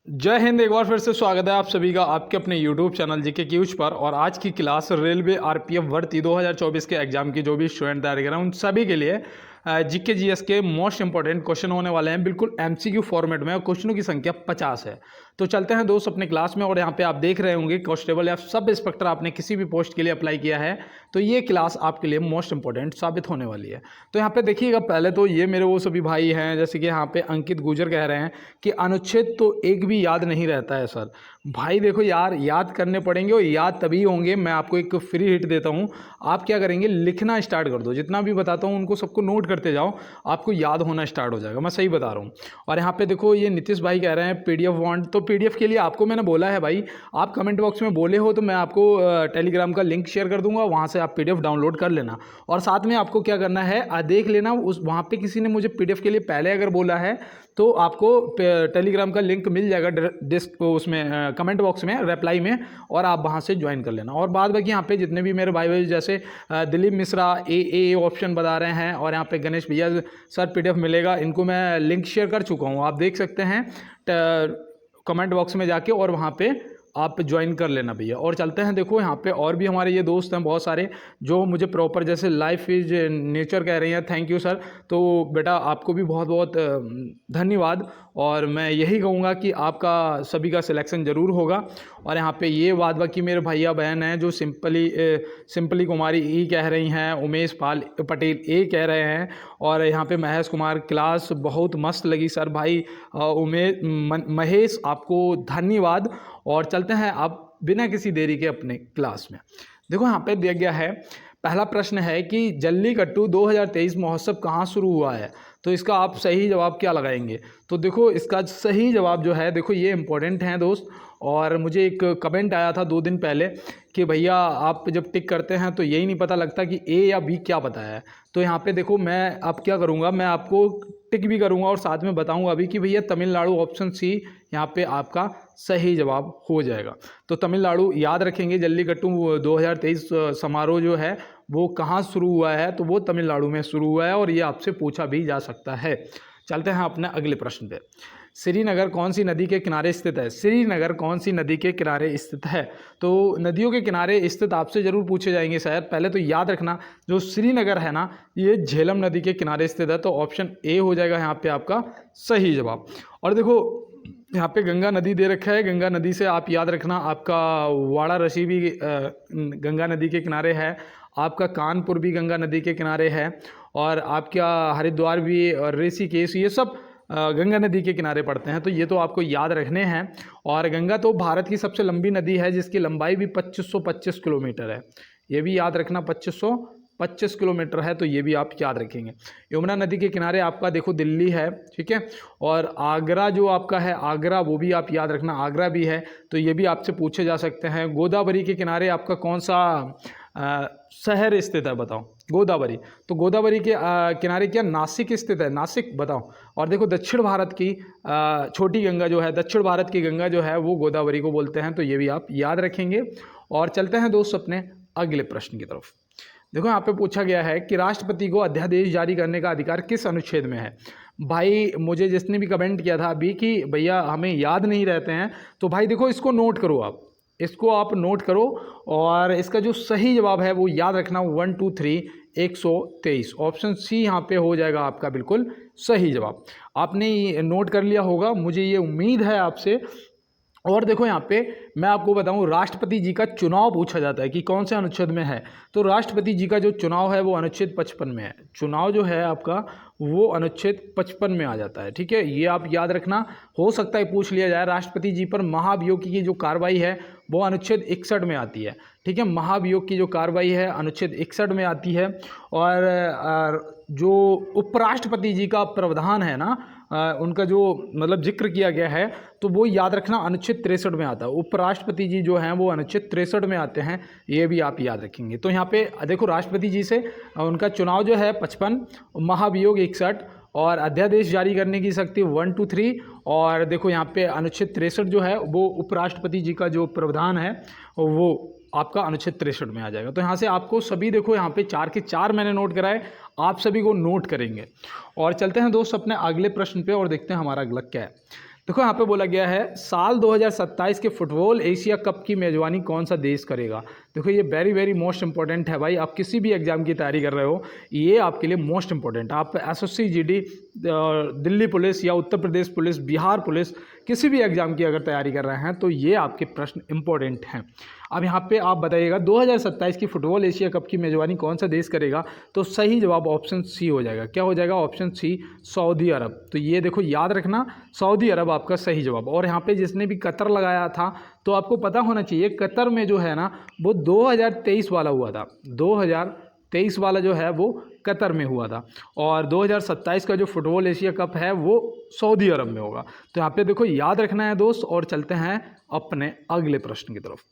जय हिंद। एक बार फिर से स्वागत है आप सभी का आपके अपने YouTube चैनल जीके क्यूज पर। और आज की क्लास रेलवे आरपीएफ भर्ती 2024 के एग्जाम की जो भी स्टूडेंट तैयारी कर रहे हैं उन सभी के लिए जीके जीएस के मोस्ट इंपॉर्टेंट क्वेश्चन होने वाले हैं, बिल्कुल एमसीक्यू फॉर्मेट में। और क्वेश्चनों की संख्या 50 है। तो चलते हैं दोस्त अपने क्लास में। और यहाँ पे आप देख रहे होंगे कांस्टेबल या सब इंस्पेक्टर आपने किसी भी पोस्ट के लिए अप्लाई किया है तो ये क्लास आपके लिए मोस्ट इंपॉर्टेंट साबित होने वाली है। तो यहाँ पे देखिएगा, पहले तो ये मेरे वो सभी भाई हैं, जैसे कि यहाँ पे अंकित गुजर कह रहे हैं कि अनुच्छेद तो एक भी याद नहीं रहता है सर। भाई देखो यार, याद करने पड़ेंगे और याद तभी होंगे। मैं आपको एक फ्री हिट देता हूँ, आप क्या करेंगे, लिखना स्टार्ट कर दो। जितना भी बताता हूँ उनको सबको नोट करते जाओ, आपको याद होना स्टार्ट हो जाएगा। मैं सही बता रहा हूँ। और यहाँ पे देखो ये नीतीश भाई कह रहे हैं पीडीएफ वांट। तो पीडीएफ के लिए आपको मैंने बोला है भाई, आप कमेंट बॉक्स में बोले हो तो मैं आपको टेलीग्राम का लिंक शेयर कर दूंगा, वहाँ से आप पीडीएफ डाउनलोड कर लेना। और साथ में आपको क्या करना है, देख लेना उस वहाँ पे किसी ने मुझे पीडीएफ के लिए पहले अगर बोला है तो आपको टेलीग्राम का लिंक मिल जाएगा डिस्क उसमें कमेंट बॉक्स में रिप्लाई में, और आप वहाँ से ज्वाइन कर लेना। और बाद बाकी यहाँ पे जितने भी मेरे भाई भाई जैसे दिलीप मिश्रा ए ऑप्शन बता रहे हैं, और यहाँ पे गणेश भैया सर पीडीएफ मिलेगा, इनको मैं लिंक शेयर कर चुका हूँ, आप देख सकते हैं कमेंट बॉक्स में जाके, और वहाँ पे आप ज्वाइन कर लेना भैया। और चलते हैं, देखो यहाँ पे और भी हमारे ये दोस्त हैं बहुत सारे जो मुझे प्रॉपर जैसे लाइफ इज नेचर कह रही हैं। Thank you sir. तो बेटा आपको भी बहुत बहुत धन्यवाद। और मैं यही कहूँगा कि आपका सभी का सिलेक्शन ज़रूर होगा। और यहाँ पे ये बात बाकी मेरे भैया बहन हैं जो सिंपली कुमारी ई कह रही हैं, उमेश पटेल ए कह रहे हैं, और यहाँ पे महेश कुमार क्लास बहुत मस्त लगी सर भाई। महेश आपको धन्यवाद। और चलते हैं आप बिना किसी देरी के अपने क्लास में। देखो यहाँ पे दिया गया है, पहला प्रश्न है कि जल्लीकट्टू 2023 महोत्सव कहाँ शुरू हुआ है। तो इसका आप सही जवाब क्या लगाएंगे। तो देखो इसका सही जवाब जो है, देखो ये इंपॉर्टेंट है दोस्त। और मुझे एक कमेंट आया था 2 दिन पहले कि भैया आप जब टिक करते हैं तो यही नहीं पता लगता कि ए या बी क्या पता है। तो यहाँ पे देखो मैं अब क्या करूँगा, मैं आपको टिक भी करूँगा और साथ में बताऊँगा अभी कि भैया तमिलनाडु ऑप्शन सी यहाँ पे आपका सही जवाब हो जाएगा। तो तमिलनाडु याद रखेंगे, जल्लीकट्टू 2023 समारोह जो है वो कहाँ शुरू हुआ है, तो वो तमिलनाडु में शुरू हुआ है, और ये आपसे पूछा भी जा सकता है। चलते हैं अपने अगले प्रश्न पे। श्रीनगर कौन सी नदी के किनारे स्थित है। श्रीनगर कौन सी नदी के किनारे स्थित है। तो नदियों के किनारे स्थित आपसे जरूर पूछे जाएंगे शायद। पहले तो याद रखना, जो श्रीनगर है ना, ये झेलम नदी के किनारे स्थित है। तो ऑप्शन ए हो जाएगा यहाँ पे आपका सही जवाब। और देखो यहाँ पे गंगा नदी दे रखा है, गंगा नदी से आप याद रखना आपका वाराणसी भी गंगा नदी के किनारे है, आपका कानपुर भी गंगा नदी के किनारे है, और आपका हरिद्वार भी और ऋषिकेश, ये सब गंगा नदी के किनारे पड़ते हैं। तो ये तो आपको याद रखने हैं। और गंगा तो भारत की सबसे लंबी नदी है जिसकी लंबाई भी 2525 किलोमीटर है। ये भी याद रखना, 2525 किलोमीटर है, तो ये भी आप याद रखेंगे। यमुना नदी के किनारे आपका देखो दिल्ली है, ठीक है। और आगरा जो आपका है, आगरा, वो भी आप याद रखना, आगरा भी है, तो ये भी आपसे पूछे जा सकते हैं। गोदावरी के किनारे आपका कौन सा शहर स्थित है, बताओ। गोदावरी, तो गोदावरी के किनारे क्या नासिक स्थित है, नासिक, बताओ। और देखो दक्षिण भारत की छोटी गंगा जो है, दक्षिण भारत की गंगा जो है वो गोदावरी को बोलते हैं, तो ये भी आप याद रखेंगे। और चलते हैं दोस्त अपने अगले प्रश्न की तरफ। देखो यहाँ पे पूछा गया है कि राष्ट्रपति को अध्यादेश जारी करने का अधिकार किस अनुच्छेद में है। भाई मुझे जिसने भी कमेंट किया था अभी कि भैया हमें याद नहीं रहते हैं, तो भाई देखो इसको नोट करो, आप इसको आप नोट करो। और इसका जो सही जवाब है वो याद रखना 1 2 3 123, ऑप्शन सी यहाँ पे हो जाएगा आपका बिल्कुल सही जवाब। आपने ये नोट कर लिया होगा, मुझे ये उम्मीद है आपसे। और देखो यहाँ पे मैं आपको बताऊं, राष्ट्रपति जी का चुनाव पूछा जाता है कि कौन से अनुच्छेद में है। तो राष्ट्रपति जी का जो चुनाव है वो अनुच्छेद 55 में है। चुनाव जो है आपका वो अनुच्छेद 55 में आ जाता है, ठीक है। ये आप याद रखना, हो सकता है पूछ लिया जाए। राष्ट्रपति जी पर महाभियोग की जो कार्रवाई है वो अनुच्छेद 61 में आती है, ठीक है। महाभियोग की जो कार्रवाई है अनुच्छेद 61 में आती है। और जो उपराष्ट्रपति जी का प्रावधान है ना, उनका जो मतलब जिक्र किया गया है, तो वो याद रखना अनुच्छेद 63 में आता है। उपराष्ट्रपति जी जो हैं वो अनुच्छेद 63 में आते हैं, ये भी आप याद रखेंगे। तो यहाँ पे देखो राष्ट्रपति जी से उनका चुनाव जो है 55, महाभियोग 61, और अध्यादेश जारी करने की शक्ति 1 2 3। और देखो यहाँ पे अनुच्छेद 63 जो है वो उपराष्ट्रपति जी का जो प्रावधान है वो आपका अनुच्छेद 63 में आ जाएगा। तो यहाँ से आपको सभी देखो यहाँ पे 4 के 4 मैंने नोट कराए, आप सभी को नोट करेंगे। और चलते हैं दोस्त अपने अगले प्रश्न पे और देखते हैं हमारा अगला क्या है। देखो यहाँ पे बोला गया है साल 2027 के फुटबॉल एशिया कप की मेजबानी कौन सा देश करेगा। देखो ये वेरी वेरी मोस्ट इंपॉर्टेंट है भाई, आप किसी भी एग्जाम की तैयारी कर रहे हो ये आपके लिए मोस्ट इंपॉर्टेंट है। आप एसएससी जीडी, दिल्ली पुलिस या उत्तर प्रदेश पुलिस, बिहार पुलिस, किसी भी एग्जाम की अगर तैयारी कर रहे हैं तो ये आपके प्रश्न इंपॉर्टेंट हैं। अब यहाँ पे आप बताइएगा 2027 की फुटबॉल एशिया कप की मेजबानी कौन सा देश करेगा, तो सही जवाब ऑप्शन सी हो जाएगा। क्या हो जाएगा? ऑप्शन सी, सऊदी अरब। तो ये देखो याद रखना, सऊदी अरब आपका सही जवाब। और यहाँ पे जिसने भी कतर लगाया था तो आपको पता होना चाहिए कतर में जो है ना वो 2023 वाला हुआ था, 2023 वाला जो है वो कतर में हुआ था, और 2027 का जो फुटबॉल एशिया कप है वो सऊदी अरब में होगा। तो यहाँ पे देखो याद रखना है दोस्त। और चलते हैं अपने अगले प्रश्न की तरफ।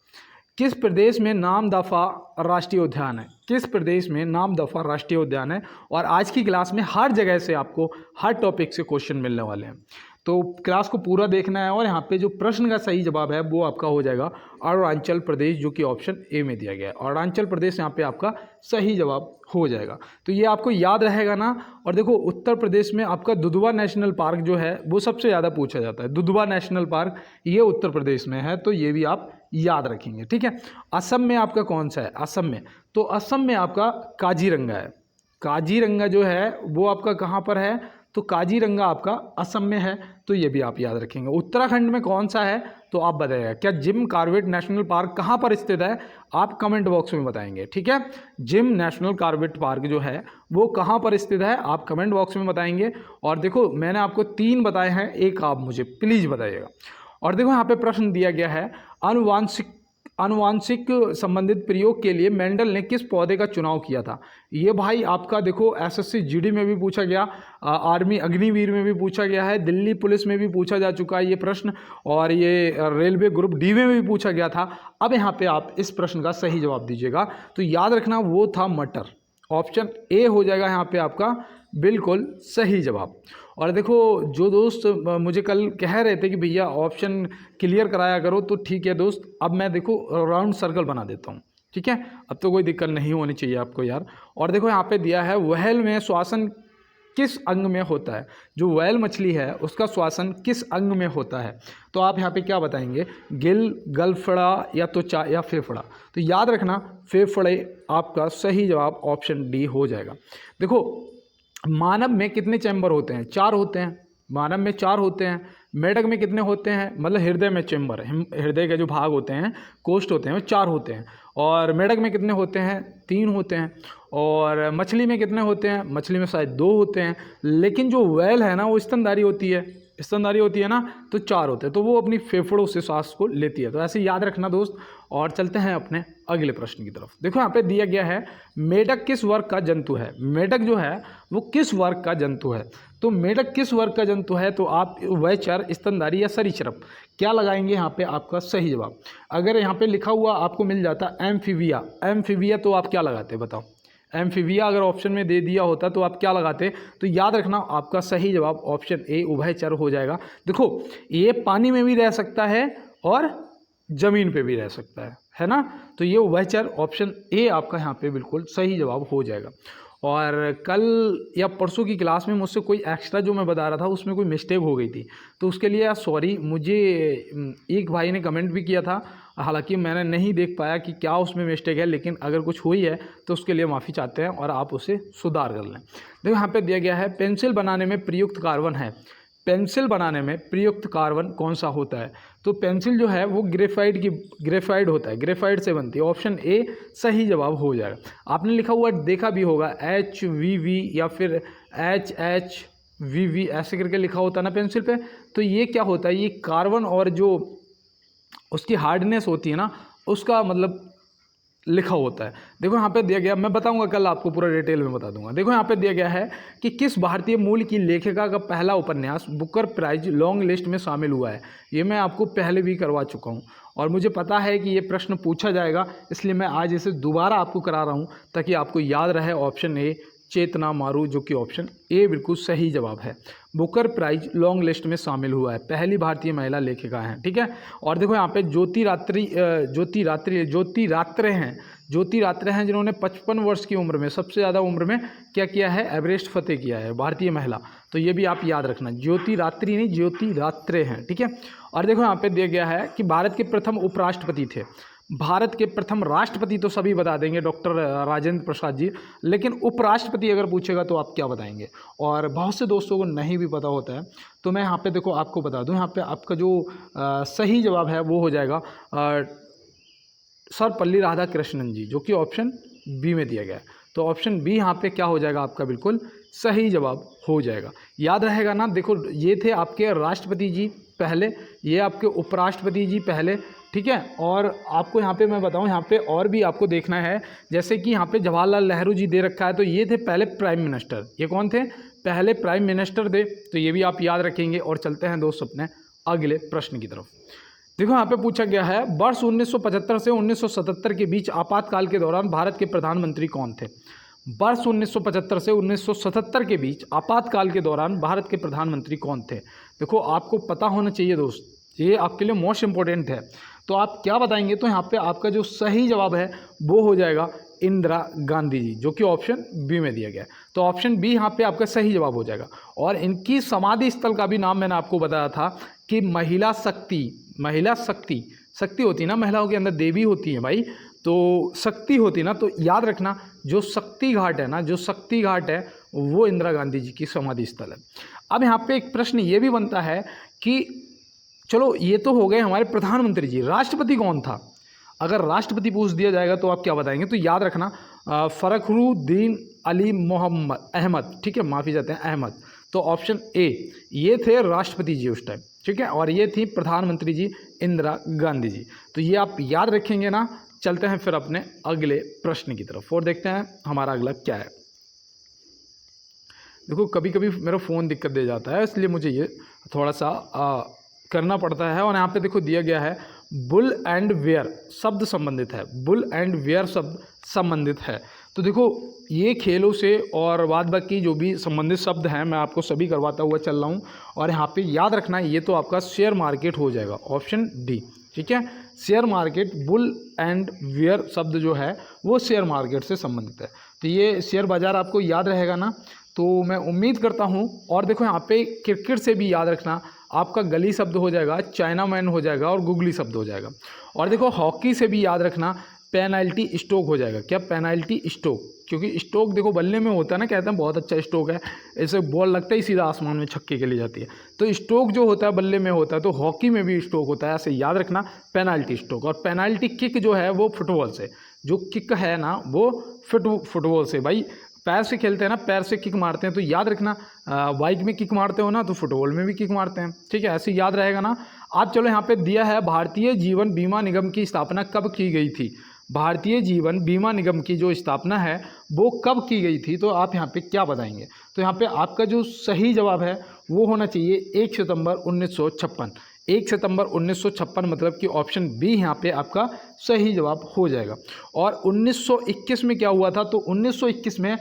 किस प्रदेश में नामदफा राष्ट्रीय उद्यान है? किस प्रदेश में नामदफा राष्ट्रीय उद्यान है? और आज की क्लास में हर जगह से आपको हर टॉपिक से क्वेश्चन मिलने वाले हैं, तो क्लास को पूरा देखना है। और यहाँ पे जो प्रश्न का सही जवाब है वो आपका हो जाएगा अरुणाचल प्रदेश, जो कि ऑप्शन ए में दिया गया है। अरुणाचल प्रदेश यहाँ पे आपका सही जवाब हो जाएगा। तो ये आपको याद रहेगा ना। और देखो उत्तर प्रदेश में आपका दुधवा नेशनल पार्क जो है वो सबसे ज़्यादा पूछा जाता है। दुधवा नेशनल पार्क ये उत्तर प्रदेश में है, तो ये भी आप याद रखेंगे, ठीक है। असम में आपका कौन सा है? असम में, तो असम में आपका काजीरंगा है। काजीरंगा जो है वो आपका कहाँ पर है? तो काजीरंगा आपका असम में है, तो ये भी आप याद रखेंगे। उत्तराखंड में कौन सा है तो आप बताइएगा। क्या जिम कॉर्बेट नेशनल पार्क कहाँ पर स्थित है? आप कमेंट बॉक्स में बताएंगे, ठीक है। जिम नेशनल कॉर्बेट पार्क जो है वो कहाँ पर स्थित है आप कमेंट बॉक्स में बताएंगे। और देखो मैंने आपको 3 बताए हैं, एक आप मुझे प्लीज़ बताइएगा। और देखो यहाँ पे प्रश्न दिया गया है आनुवांशिक संबंधित प्रयोग के लिए मेंडल ने किस पौधे का चुनाव किया था? ये भाई आपका देखो एसएससी जीडी में भी पूछा गया, आर्मी अग्निवीर में भी पूछा गया है, दिल्ली पुलिस में भी पूछा जा चुका है ये प्रश्न, और ये रेलवे ग्रुप डी में भी पूछा गया था। अब यहाँ पे आप इस प्रश्न का सही जवाब दीजिएगा। तो याद रखना वो था मटर, ऑप्शन ए हो जाएगा यहाँ पे आपका बिल्कुल सही जवाब। और देखो जो दोस्त मुझे कल कह रहे थे कि भैया ऑप्शन क्लियर कराया करो, तो ठीक है दोस्त, अब मैं देखो राउंड सर्कल बना देता हूँ, ठीक है। अब तो कोई दिक्कत नहीं होनी चाहिए आपको यार। और देखो यहाँ पे दिया है व्हेल में श्वासन किस अंग में होता है? जो व्हेल मछली है उसका श्वासन किस अंग में होता है? तो आप यहाँ पे क्या बताएंगे? गिल, गलफड़ा या त्वचा या फेफड़ा? तो याद रखना फेफड़े आपका सही जवाब ऑप्शन डी हो जाएगा। देखो मानव में कितने चैम्बर होते हैं? 4 होते हैं। मानव में 4 होते हैं। मेढक में कितने होते हैं? मतलब हृदय में चैम्बर, हृदय के जो भाग होते हैं, कोष्ठ होते हैं, वो 4 होते हैं। और मेढक में कितने होते हैं? 3 होते हैं। और मछली में कितने होते हैं? मछली में शायद 2 होते हैं। लेकिन जो व्हेल है ना वो स्तनधारी होती है, स्तनधारी होती है ना, तो 4 होते हैं। तो वो अपनी फेफड़ों से सांस को लेती है। तो ऐसे याद रखना दोस्त। और चलते हैं अपने अगले प्रश्न की तरफ। देखो यहाँ पे दिया गया है मेढक किस वर्ग का जंतु है? मेढक जो है वो किस वर्ग का जंतु है? तो मेढक किस वर्ग का जंतु है? तो आप उभयचर, स्तनधारी या सरीसृप क्या लगाएंगे यहाँ पे आपका सही जवाब? अगर यहाँ पे लिखा हुआ आपको मिल जाता एम्फीबिया, एम्फीबिया, तो आप क्या लगाते बताओ? एम्फीबिया अगर ऑप्शन में दे दिया होता तो आप क्या लगाते? तो याद रखना आपका सही जवाब ऑप्शन ए उभयचर हो जाएगा। देखो ये पानी में भी रह सकता है और ज़मीन पे भी रह सकता है ना। तो ये उभयचर ऑप्शन ए आपका यहाँ पे बिल्कुल सही जवाब हो जाएगा। और कल या परसों की क्लास में मुझसे कोई एक्स्ट्रा जो मैं बता रहा था उसमें कोई मिस्टेक हो गई थी, तो उसके लिए यार सॉरी। मुझे एक भाई ने कमेंट भी किया था, हालांकि मैंने नहीं देख पाया कि क्या उसमें मिस्टेक है, लेकिन अगर कुछ हुई है तो उसके लिए माफ़ी चाहते हैं और आप उसे सुधार कर लें। देखो यहाँ पे दिया गया है पेंसिल बनाने में प्रयुक्त कार्बन है। पेंसिल बनाने में प्रयुक्त कार्बन कौन सा होता है? तो पेंसिल जो है वो ग्रेफाइट होता है, ग्रेफाइट से बनती है। ऑप्शन ए सही जवाब हो जाएगा। आपने लिखा हुआ देखा भी होगा HVV या फिर HHVV ऐसे करके लिखा होता है ना पेंसिल पे। तो ये क्या होता है? ये कार्बन और जो उसकी हार्डनेस होती है ना उसका मतलब लिखा होता है। देखो यहाँ पे दिया गया, मैं बताऊंगा कल आपको पूरा डिटेल में बता दूंगा। देखो यहाँ पे दिया गया है कि किस भारतीय मूल की लेखिका का पहला उपन्यास बुकर प्राइज लॉन्ग लिस्ट में शामिल हुआ है? ये मैं आपको पहले भी करवा चुका हूँ और मुझे पता है कि ये प्रश्न पूछा जाएगा, इसलिए मैं आज इसे दोबारा आपको करा रहा हूँ ताकि आपको याद रहे। ऑप्शन ए चेतना मारू, जो कि ऑप्शन ए बिल्कुल सही जवाब है। बुकर प्राइज लॉन्ग लिस्ट में शामिल हुआ है, पहली भारतीय महिला लेखिका हैं, ठीक है। और देखो यहाँ पे ज्योति रात्रे हैं जिन्होंने 55 वर्ष की उम्र में, सबसे ज़्यादा उम्र में क्या किया है, एवरेस्ट फतेह किया है, भारतीय महिला। तो ये भी आप याद रखना, ज्योति रात्रि नहीं, ज्योति रात्रे हैं, ठीक है। और देखो यहाँ पे दिया गया है कि भारत के प्रथम उपराष्ट्रपति थे। भारत के प्रथम राष्ट्रपति तो सभी बता देंगे, डॉक्टर राजेंद्र प्रसाद जी, लेकिन उपराष्ट्रपति अगर पूछेगा तो आप क्या बताएंगे। और बहुत से दोस्तों को नहीं भी पता होता है, तो मैं यहाँ पे देखो आपको बता दूँ, यहाँ पे आपका जो सही जवाब है वो हो जाएगा सर्वपल्ली राधाकृष्णन जी, जो कि ऑप्शन बी में दिया गया है। तो ऑप्शन बी यहाँ पे क्या हो जाएगा आपका, बिल्कुल सही जवाब हो जाएगा। याद रहेगा ना, देखो ये थे आपके राष्ट्रपति जी पहले, ये आपके उपराष्ट्रपति जी पहले, ठीक है। और आपको यहाँ पे मैं बताऊँ, यहाँ पे और भी आपको देखना है, जैसे कि यहाँ पे जवाहरलाल नेहरू जी दे रखा है, तो ये थे पहले प्राइम मिनिस्टर। ये कौन थे, पहले प्राइम मिनिस्टर थे, तो ये भी आप याद रखेंगे। और चलते हैं दोस्त अपने अगले प्रश्न की तरफ। देखो यहाँ पे पूछा गया है, वर्ष 1975 से 1977 के बीच आपातकाल के दौरान भारत के प्रधानमंत्री कौन थे। वर्ष 1975 से 1977 के बीच आपातकाल के दौरान भारत के प्रधानमंत्री कौन थे। देखो आपको पता होना चाहिए दोस्त, ये आपके लिए मोस्ट इंपॉर्टेंट है। तो आप क्या बताएंगे, तो यहाँ पे आपका जो सही जवाब है वो हो जाएगा इंदिरा गांधी जी, जो कि ऑप्शन बी में दिया गया है। तो ऑप्शन बी यहाँ पे आपका सही जवाब हो जाएगा। और इनकी समाधि स्थल का भी नाम मैंने आपको बताया था कि महिला शक्ति, शक्ति होती है ना, महिलाओं के अंदर देवी होती है भाई, तो शक्ति होती ना, तो याद रखना जो शक्ति घाट है ना, जो शक्ति घाट है वो इंदिरा गांधी जी की समाधि स्थल है। अब यहाँ पे एक प्रश्न ये भी बनता है कि चलो ये तो हो गए हमारे प्रधानमंत्री जी, राष्ट्रपति कौन था। अगर राष्ट्रपति पूछ दिया जाएगा तो आप क्या बताएंगे, तो याद रखना फखरुद्दीन अली मोहम्मद अहमद, ठीक है, माफ़ी चाहते हैं, अहमद। तो ऑप्शन ए ये थे राष्ट्रपति जी उस टाइम, ठीक है। और ये थी प्रधानमंत्री जी इंदिरा गांधी जी। तो ये आप याद रखेंगे ना। चलते हैं फिर अपने अगले प्रश्न की तरफ और देखते हैं हमारा अगला क्या है। देखो कभी कभी मेरा फ़ोन दिक्कत दे जाता है, इसलिए मुझे ये थोड़ा सा करना पड़ता है। और यहाँ पे देखो दिया गया है बुल एंड वेयर शब्द संबंधित है, बुल एंड वेयर शब्द संबंधित है। तो देखो ये खेलों से और बाद बाकी जो भी संबंधित शब्द हैं मैं आपको सभी करवाता हुआ चल रहा हूँ। और यहाँ पे याद रखना ये तो आपका शेयर मार्केट हो जाएगा, ऑप्शन डी, ठीक है। Share market, bull and bear शब्द जो है वो शेयर मार्केट से संबंधित है। तो ये शेयर बाज़ार आपको याद रहेगा ना, तो मैं उम्मीद करता हूँ। और देखो यहाँ पे क्रिकेट से भी याद रखना, आपका गली शब्द हो जाएगा, चाइना मैन हो जाएगा और गुगली शब्द हो जाएगा। और देखो हॉकी से भी याद रखना पेनाल्टी स्ट्रोक हो जाएगा। क्या, पेनाल्टी स्ट्रोक, क्योंकि स्ट्रोक देखो बल्ले में होता है ना, कहते हैं बहुत अच्छा स्ट्रोक है, ऐसे बॉल लगता ही सीधा आसमान में छक्के के लिए जाती है। तो स्ट्रोक जो होता है बल्ले में होता है, तो हॉकी में भी स्ट्रोक होता है, ऐसे याद रखना पेनाल्टी स्ट्रोक। और पेनाल्टी किक जो है वो फुटबॉल से, जो किक है ना वो फुटबॉल से, भाई पैर से खेलते हैं ना, पैर से किक मारते हैं, तो याद रखना बाइक में किक मारते हो ना, तो फुटबॉल में भी किक मारते हैं, ठीक है, ऐसे याद रहेगा ना। आज चलो यहाँ पे दिया है भारतीय जीवन बीमा निगम की स्थापना कब की गई थी। भारतीय जीवन बीमा निगम की जो स्थापना है वो कब की गई थी, तो आप यहाँ पे क्या बताएंगे। तो यहाँ पे आपका जो सही जवाब है वो होना चाहिए 1 सितंबर 1956। 1 सितंबर 1956 मतलब कि ऑप्शन बी यहाँ पे आपका सही जवाब हो जाएगा। और 1921 में क्या हुआ था, तो 1921 में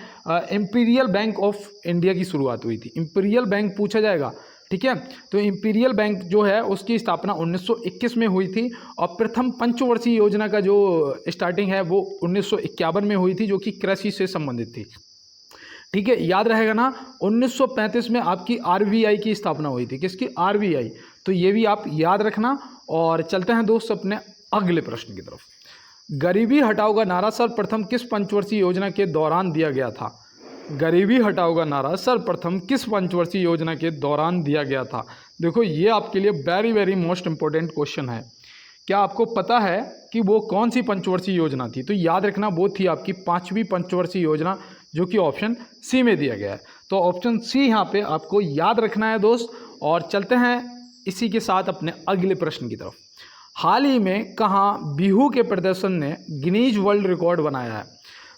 इंपीरियल बैंक ऑफ इंडिया की शुरुआत हुई थी। इंपीरियल बैंक पूछा जाएगा, ठीक है। तो इंपीरियल बैंक जो है उसकी स्थापना 1921 में हुई थी। और प्रथम पंचवर्षीय योजना का जो स्टार्टिंग है वो 1951 में हुई थी, जो कि कृषि से संबंधित थी, ठीक है, याद रहेगा ना। 1935 में आपकी आरबीआई की स्थापना हुई थी, किसकी, आरबीआई। तो ये भी आप याद रखना। और चलते हैं दोस्त अपने अगले प्रश्न की तरफ। गरीबी हटाओ का नारा सर्वप्रथम किस पंचवर्षीय योजना के दौरान दिया गया था। गरीबी हटाओ का नारा सर्वप्रथम किस पंचवर्षीय योजना के दौरान दिया गया था। देखो ये आपके लिए very very most important question है। क्या आपको पता है कि वो कौन सी पंचवर्षीय योजना थी, तो याद रखना वो थी आपकी 5वीं पंचवर्षीय योजना, जो कि ऑप्शन सी में दिया गया है। तो ऑप्शन सी यहाँ पे आपको याद रखना है दोस्त। और चलते हैं इसी के साथ अपने अगले प्रश्न की तरफ। हाल ही में कहाँ बिहू के प्रदर्शन ने गिनीज वर्ल्ड रिकॉर्ड बनाया है।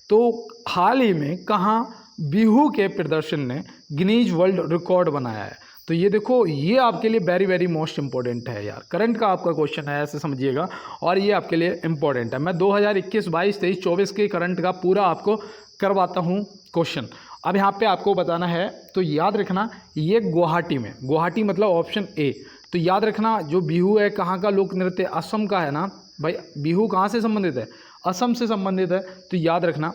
तो हाल ही में कहाँ बिहू के प्रदर्शन ने गिनीज वर्ल्ड रिकॉर्ड बनाया है। तो ये देखो ये आपके लिए वेरी वेरी मोस्ट इंपॉर्टेंट है यार, करंट का आपका क्वेश्चन है, ऐसे समझिएगा। और ये आपके लिए इंपॉर्टेंट है। मैं 2021, 22, 23, 24 के करंट का पूरा आपको करवाता हूँ क्वेश्चन। अब यहाँ पे आपको बताना है, तो याद रखना ये गुवाहाटी में, गुवाहाटी मतलब ऑप्शन ए। तो याद रखना जो बिहू है कहाँ का लोक नृत्य, असम का है ना भाई। बिहू कहाँ से संबंधित है, असम से संबंधित है। तो याद रखना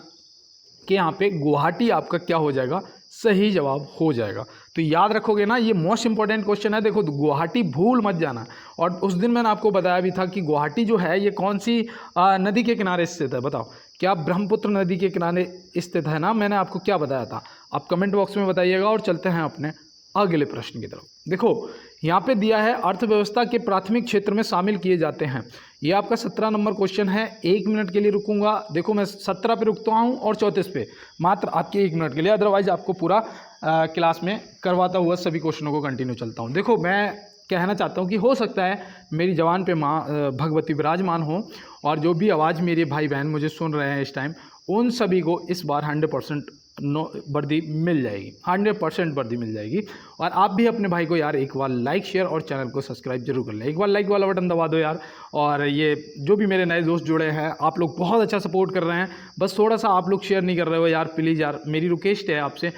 कि यहाँ पे गुवाहाटी आपका क्या हो जाएगा, सही जवाब हो जाएगा। तो याद रखोगे ना, ये मोस्ट इंपॉर्टेंट क्वेश्चन है। देखो गुवाहाटी भूल मत जाना। और उस दिन मैंने आपको बताया भी था कि गुवाहाटी जो है ये कौन सी नदी के किनारे स्थित है, बताओ क्या ब्रह्मपुत्र नदी के किनारे स्थित है ना, मैंने आपको क्या बताया था, आप कमेंट बॉक्स में बताइएगा। और चलते हैं अपने अगले प्रश्न की तरफ। देखो यहाँ पे दिया है अर्थव्यवस्था के प्राथमिक क्षेत्र में शामिल किए जाते हैं। ये आपका 17 नंबर क्वेश्चन है। 1 मिनट के लिए रुकूंगा। देखो मैं 17 पे रुकता हूँ और 34 पे, मात्र आपके 1 मिनट के लिए, अदरवाइज आपको पूरा क्लास में करवाता हुआ सभी क्वेश्चनों को कंटिन्यू चलता हूँ। देखो मैं कहना चाहता हूँ कि हो सकता है मेरी जवान पे माँ भगवती विराजमान हो, और जो भी आवाज़ मेरे भाई बहन मुझे सुन रहे हैं इस टाइम, उन सभी को इस बार 100% वर्दी मिल जाएगी, 100% वर्दी मिल जाएगी। और आप भी अपने भाई को यार एक बार लाइक शेयर और चैनल को सब्सक्राइब जरूर कर लें। एक बार लाइक वाला बटन दबा दो यार। और ये जो भी मेरे नए दोस्त जुड़े हैं, आप लोग बहुत अच्छा सपोर्ट कर रहे हैं, बस थोड़ा सा आप लोग शेयर नहीं कर रहे हो यार, प्लीज़ यार मेरी रिक्वेस्ट है आपसे,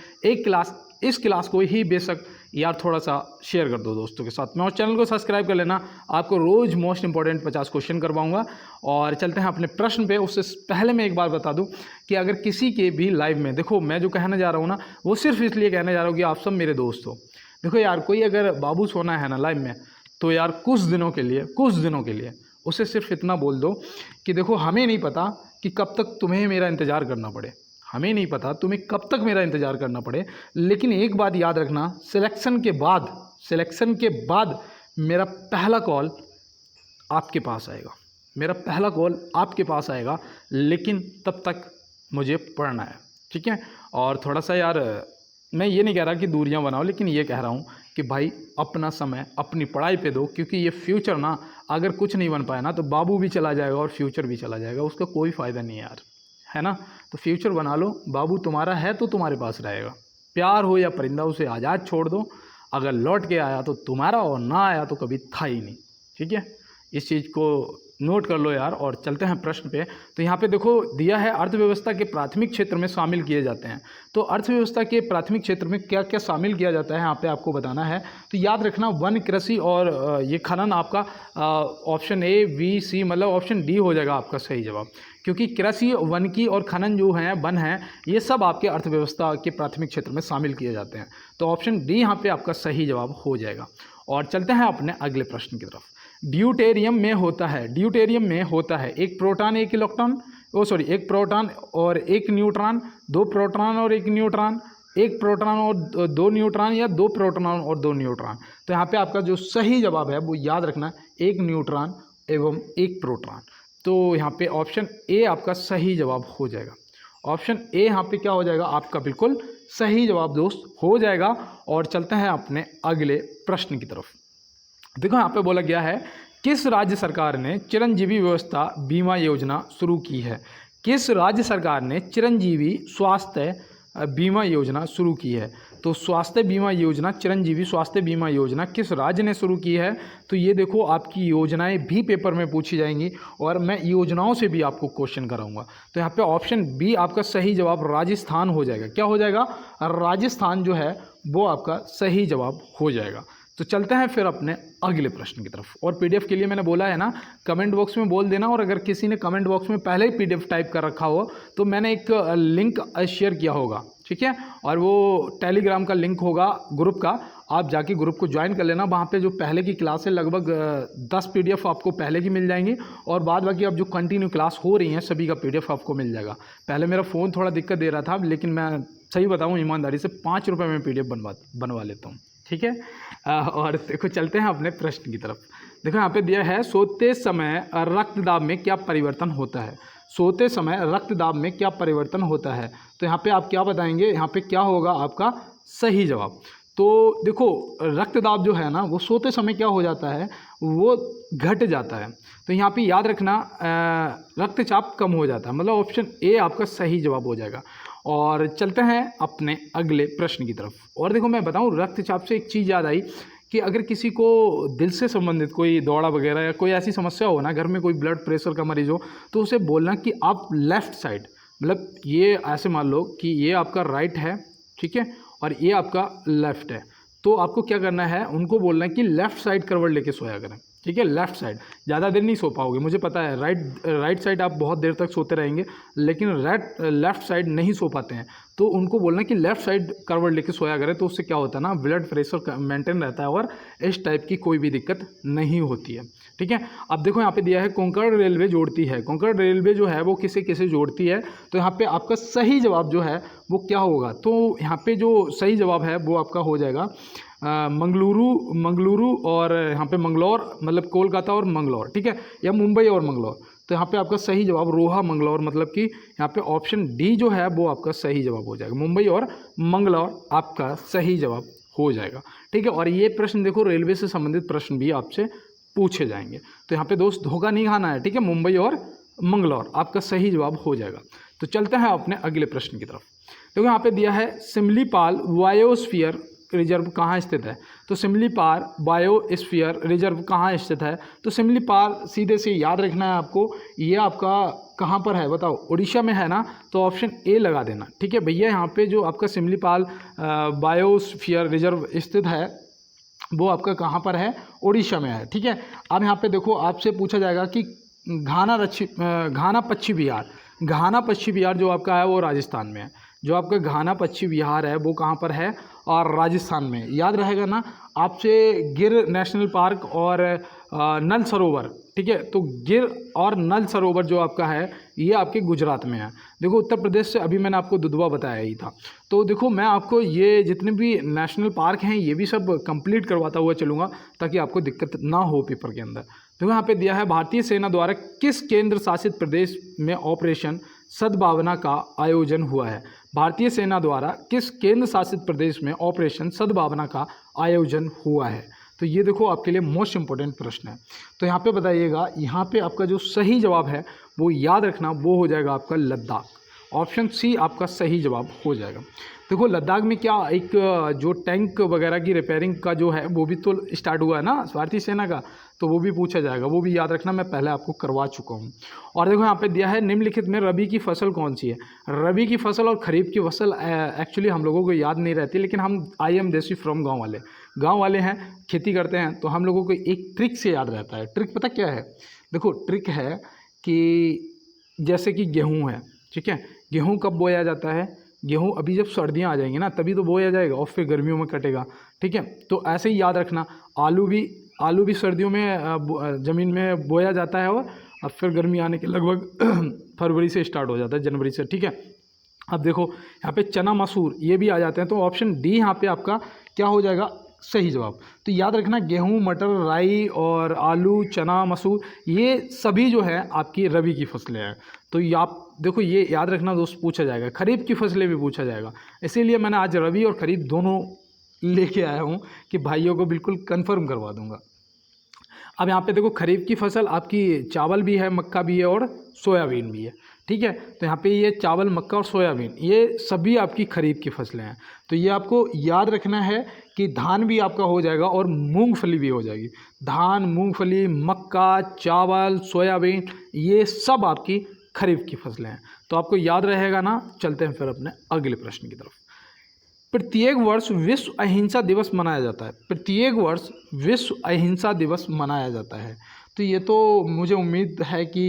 इस क्लास को ही बेशक यार थोड़ा सा शेयर कर दो दोस्तों के साथ में, और चैनल को सब्सक्राइब कर लेना। आपको रोज़ मोस्ट इंपॉर्टेंट 50 क्वेश्चन करवाऊंगा। और चलते हैं अपने प्रश्न पे। उससे पहले मैं एक बात बता दूं कि अगर किसी के भी लाइव में, देखो मैं जो कहने जा रहा हूँ ना, वो सिर्फ इसलिए कहने जा रहा हूँ कि आप सब मेरे दोस्त हो। देखो यार कोई अगर बाबू सोना है ना लाइव में, तो यार कुछ दिनों के लिए उसे सिर्फ इतना बोल दो कि देखो हमें नहीं पता कि कब तक तुम्हें मेरा इंतज़ार करना पड़े, हमें नहीं पता तुम्हें कब तक मेरा इंतज़ार करना पड़े, लेकिन एक बात याद रखना, सिलेक्शन के बाद मेरा पहला कॉल आपके पास आएगा, मेरा पहला कॉल आपके पास आएगा, लेकिन तब तक मुझे पढ़ना है, ठीक है। और थोड़ा सा यार मैं ये नहीं कह रहा कि दूरियां बनाओ, लेकिन ये कह रहा हूँ कि भाई अपना समय अपनी पढ़ाई पे दो, क्योंकि ये फ्यूचर ना अगर कुछ नहीं बन पाया ना तो बाबू भी चला जाएगा और फ्यूचर भी चला जाएगा, उसका कोई फ़ायदा नहीं है यार, है ना। तो फ्यूचर बना लो, बाबू तुम्हारा है तो तुम्हारे पास रहेगा, प्यार हो या परिंदा उसे आज़ाद छोड़ दो, अगर लौट के आया तो तुम्हारा और ना आया तो कभी था ही नहीं, ठीक है। इस चीज़ को नोट कर लो यार। और चलते हैं प्रश्न पे। तो यहाँ पे देखो दिया है अर्थव्यवस्था के प्राथमिक क्षेत्र में शामिल किए जाते हैं। तो अर्थव्यवस्था के प्राथमिक क्षेत्र में क्या क्या शामिल किया जाता है यहाँ पे आपको बताना है। तो याद रखना वन, कृषि और ये खनन आपका ऑप्शन ए, बी, सी, मतलब ऑप्शन डी हो जाएगा आपका सही जवाब, क्योंकि कृषि, वन की और खनन जो हैं, वन हैं, ये सब आपके अर्थव्यवस्था के प्राथमिक क्षेत्र में शामिल किए जाते हैं। तो ऑप्शन डी यहाँ पे आपका सही जवाब हो जाएगा। और चलते हैं अपने अगले प्रश्न की तरफ। ड्यूटेरियम में होता है एक प्रोटॉन एक इलेक्ट्रॉन, एक प्रोटॉन और एक न्यूट्रॉन, 2 प्रोटॉन और 1 न्यूट्रॉन, 1 प्रोटॉन और 2 न्यूट्रॉन, या 2 प्रोटॉन और 2 न्यूट्रॉन। तो यहाँ पे आपका जो सही जवाब है वो याद रखना 1 न्यूट्रॉन एवं 1 प्रोटॉन। तो यहाँ पे ऑप्शन ए आपका सही जवाब हो जाएगा। ऑप्शन ए यहाँ पे क्या हो जाएगा आपका बिल्कुल सही जवाब दोस्त हो जाएगा। और चलते हैं अपने अगले प्रश्न की तरफ। देखो यहाँ पे बोला गया है किस राज्य सरकार ने चिरंजीवी व्यवस्था बीमा योजना शुरू की है। किस राज्य सरकार ने चिरंजीवी स्वास्थ्य बीमा योजना शुरू की है। तो स्वास्थ्य बीमा योजना, चिरंजीवी स्वास्थ्य बीमा योजना किस राज्य ने शुरू की है। तो ये देखो आपकी योजनाएं भी पेपर में पूछी जाएंगी और मैं योजनाओं से भी आपको क्वेश्चन कराऊंगा। तो यहाँ पे ऑप्शन बी आपका सही जवाब राजस्थान हो जाएगा। क्या हो जाएगा, राजस्थान जो है वो आपका सही जवाब हो जाएगा। तो चलते हैं फिर अपने अगले प्रश्न की तरफ। और पीडीएफ के लिए मैंने बोला है ना, कमेंट बॉक्स में बोल देना। और अगर किसी ने कमेंट बॉक्स में पहले ही पीडीएफ टाइप कर रखा हो तो मैंने एक लिंक शेयर किया होगा, ठीक है, और वो टेलीग्राम का लिंक होगा ग्रुप का, आप जाके ग्रुप को ज्वाइन कर लेना। वहाँ पे जो पहले की क्लास है लगभग 10 पीडीएफ आपको पहले की मिल जाएंगी, और बाद बाकी अब जो कंटिन्यू क्लास हो रही हैं सभी का पीडीएफ आपको मिल जाएगा। पहले मेरा फ़ोन थोड़ा दिक्कत दे रहा था, लेकिन मैं सही बताऊँ ईमानदारी से 5 रुपये में पीडीएफ बनवा लेता हूँ, ठीक है। और देखो चलते हैं अपने प्रश्न की तरफ। देखो यहाँ पे दिया है सोते समय रक्तदाब में क्या परिवर्तन होता है। सोते समय रक्तदाब में क्या परिवर्तन होता है। तो यहाँ पे आप क्या बताएंगे, यहाँ पे क्या होगा आपका सही जवाब। तो देखो रक्तदाब जो है ना वो सोते समय क्या हो जाता है, वो घट जाता है। तो यहाँ पे याद रखना रक्तचाप कम हो जाता है, मतलब ऑप्शन ए आपका सही जवाब हो जाएगा। और चलते हैं अपने अगले प्रश्न की तरफ। और देखो मैं बताऊं रक्तचाप से एक चीज़ याद आई कि अगर किसी को दिल से संबंधित कोई दौड़ा वगैरह या कोई ऐसी समस्या हो ना, घर में कोई ब्लड प्रेशर का मरीज हो, तो उसे बोलना कि आप लेफ़्ट साइड, मतलब ये ऐसे मान लो कि ये आपका राइट है, ठीक है, और ये आपका लेफ्ट है। तो आपको क्या करना है, उनको बोलना है कि लेफ्ट साइड करवट लेके सोया करें, ठीक है, लेफ्ट साइड। ज़्यादा देर नहीं सो पाओगे, मुझे पता है, राइट साइड आप बहुत देर तक सोते रहेंगे, लेकिन लेफ्ट साइड नहीं सो पाते हैं। तो उनको बोलना है कि लेफ्ट साइड करवट लेके सोया करें, तो उससे क्या होता है ना, ब्लड प्रेशर मेंटेन रहता है और इस टाइप की कोई भी दिक्कत नहीं होती है, ठीक है। अब देखो यहाँ पे दिया है कोंकण रेलवे जोड़ती है, कोंकण रेलवे जो है वो किसे किसे जोड़ती है, तो यहाँ पे आपका सही जवाब जो है वो क्या होगा, तो यहाँ पे जो सही जवाब है वो आपका हो जाएगा मंगलुरु और यहाँ पे मंगलौर, मतलब कोलकाता और मंगलौर, ठीक है, या मुंबई और मंगलौर। तो यहाँ पे आपका सही जवाब रोहा मंगलौर, मतलब कि यहाँ पे ऑप्शन डी जो है वो आपका सही जवाब हो जाएगा, मुंबई और मंगलौर आपका सही जवाब हो जाएगा, ठीक है। और ये प्रश्न देखो, रेलवे से संबंधित प्रश्न भी आपसे पूछे जाएंगे, तो यहाँ पे दोस्त धोखा नहीं खाना है, ठीक है, मुंबई और मंगलौर आपका सही जवाब हो जाएगा। तो चलते हैं अपने अगले प्रश्न की तरफ। देखो यहाँ पे दिया है सिमलीपाल बायोस्फीयर रिजर्व कहाँ स्थित है, तो सिमलीपाल बायोस्फीयर रिजर्व कहाँ स्थित है, तो सिमलीपाल सीधे से याद रखना है आपको, ये आपका कहाँ पर है बताओ, उड़ीसा में है ना, तो ऑप्शन ए लगा देना, ठीक है भैया। यहाँ पे जो आपका सिमलीपाल बायोस्फीयर रिजर्व स्थित है वो आपका कहाँ पर है, उड़ीसा में है, ठीक है। अब यहाँ पे देखो आपसे पूछा जाएगा कि घाना पश्चिम बिहार, घाना पश्चिम बिहार जो आपका है वो राजस्थान में है, जो आपका घाना पश्चिम बिहार है वो कहाँ पर है, और राजस्थान में। याद रहेगा ना आपसे, गिर नेशनल पार्क और नल सरोवर, ठीक है, तो गिर और नल सरोवर जो आपका है ये आपके गुजरात में है। देखो उत्तर प्रदेश से अभी मैंने आपको दुधवा बताया ही था, तो देखो मैं आपको ये जितने भी नेशनल पार्क हैं ये भी सब कंप्लीट करवाता हुआ चलूँगा, ताकि आपको दिक्कत ना हो पेपर के अंदर। देखो यहाँ पे दिया है भारतीय सेना द्वारा किस केंद्र शासित प्रदेश में ऑपरेशन सद्भावना का आयोजन हुआ है, भारतीय सेना द्वारा किस केंद्र शासित प्रदेश में ऑपरेशन सद्भावना का आयोजन हुआ है, तो ये देखो आपके लिए मोस्ट इंपॉर्टेंट प्रश्न है। तो यहाँ पे बताइएगा, यहाँ पे आपका जो सही जवाब है वो याद रखना, वो हो जाएगा आपका लद्दाख, ऑप्शन सी आपका सही जवाब हो जाएगा। देखो लद्दाख में क्या एक जो टैंक वगैरह की रिपेयरिंग का जो है वो भी तो स्टार्ट हुआ है ना भारतीय सेना का, तो वो भी पूछा जाएगा, वो भी याद रखना, मैं पहले आपको करवा चुका हूँ। और देखो यहाँ पे दिया है निम्नलिखित में रबी की फसल कौन सी है, रबी की फसल और खरीफ की फसल एक्चुअली हम लोगों को याद नहीं रहती, लेकिन हम आई एम देसी फ्रॉम गाँव वाले हैं, खेती करते हैं, तो हम लोगों को एक ट्रिक से याद रहता है। ट्रिक पता क्या है, देखो ट्रिक है कि जैसे कि गेहूँ है, ठीक है, गेहूँ कब बोया जाता है, गेहूँ अभी जब सर्दियाँ आ जाएंगी ना तभी तो बोया जाएगा और फिर गर्मियों में कटेगा, ठीक है। तो ऐसे ही याद रखना, आलू भी सर्दियों में ज़मीन में बोया जाता है, और अब फिर गर्मी आने के लगभग फरवरी से स्टार्ट हो जाता है, जनवरी से, ठीक है। अब देखो यहाँ पे चना मसूर ये भी आ जाते हैं, तो ऑप्शन डी यहाँ पे आपका क्या हो जाएगा, सही जवाब। तो याद रखना गेहूँ, मटर, राई और आलू, चना, मसूर ये सभी जो है आपकी रबी की फसलें हैं। तो ये आप देखो ये याद रखना दोस्त, पूछा जाएगा, खरीफ की फसलें भी पूछा जाएगा, इसीलिए मैंने आज रबी और खरीफ दोनों लेके आया हूँ कि भाइयों को बिल्कुल कंफर्म करवा दूंगा। अब यहाँ पे देखो खरीफ की फसल आपकी चावल भी है, मक्का भी है और सोयाबीन भी है, ठीक है। तो यहाँ पे ये चावल, मक्का और सोयाबीन ये सभी आपकी खरीफ की फसलें हैं। तो ये आपको याद रखना है कि धान भी आपका हो जाएगा और मूंगफली भी हो जाएगी। धान, मूंगफली, मक्का, चावल, सोयाबीन ये सब आपकी खरीफ की फसलें हैं। तो आपको याद रहेगा ना। चलते हैं फिर अपने अगले प्रश्न की तरफ। प्रत्येक वर्ष विश्व अहिंसा दिवस मनाया जाता है, प्रत्येक वर्ष विश्व अहिंसा दिवस मनाया जाता है। तो ये तो मुझे उम्मीद है कि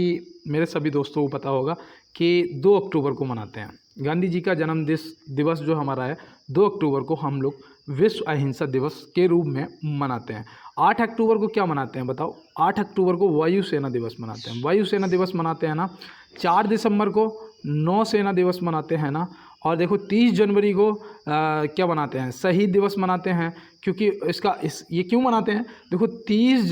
मेरे सभी दोस्तों को पता होगा कि 2 अक्टूबर को मनाते हैं। गांधी जी का जन्म दिवस जो हमारा है 2 अक्टूबर को हम लोग विश्व अहिंसा दिवस के रूप में मनाते हैं। 8 अक्टूबर को क्या मनाते हैं बताओ? 8 अक्टूबर को वायुसेना दिवस मनाते हैं, वायुसेना दिवस मनाते हैं ना। 4 दिसंबर को नौसेना दिवस मनाते हैं ना। और देखो 30 जनवरी को क्या मनाते हैं? शहीद दिवस मनाते हैं। क्योंकि ये क्यों मनाते हैं? देखो 30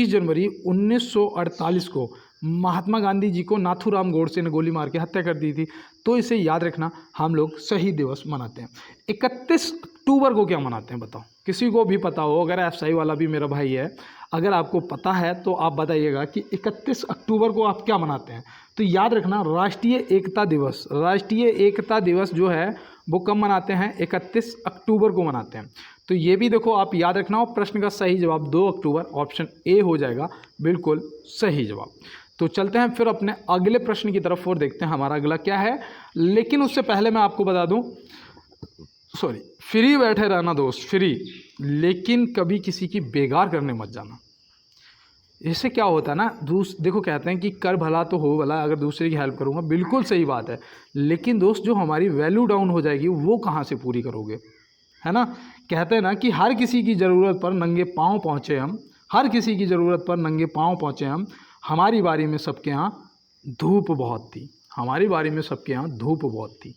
जनवरी 1948 को महात्मा गांधी जी को नाथूराम गोडसे ने गोली मार के हत्या कर दी थी। तो इसे याद रखना, हम लोग शहीद दिवस मनाते हैं। 31 अक्टूबर को क्या मनाते हैं बताओ? किसी को भी पता हो, अगर एफएसआई वाला भी मेरा भाई है, अगर आपको पता है तो आप बताइएगा कि 31 अक्टूबर को आप क्या मनाते हैं। तो याद रखना, राष्ट्रीय एकता दिवस। राष्ट्रीय एकता दिवस जो है वो कब मनाते हैं? 31 अक्टूबर को मनाते हैं। तो ये भी देखो आप याद रखना। और प्रश्न का सही जवाब 2 अक्टूबर, ऑप्शन ए हो जाएगा बिल्कुल सही जवाब। तो चलते हैं फिर अपने अगले प्रश्न की तरफ और देखते हैं हमारा अगला क्या है। लेकिन उससे पहले मैं आपको बता दूं, सॉरी, फ्री बैठे रहना दोस्त, फ्री, लेकिन कभी किसी की बेकार करने मत जाना। इससे क्या होता है ना, देखो कहते हैं कि कर भला तो हो भला, अगर दूसरे की हेल्प करूँगा, बिल्कुल सही बात है, लेकिन दोस्त जो हमारी वैल्यू डाउन हो जाएगी वो कहाँ से पूरी करोगे, है ना। कहते हैं ना कि हर किसी की ज़रूरत पर नंगे पाँव पहुँचे हम, हर किसी की ज़रूरत पर नंगे पाँव पहुँचे हम, हमारी बारी में सबके यहाँ धूप बहुत थी, हमारी बारी में सबके यहाँ धूप बहुत थी,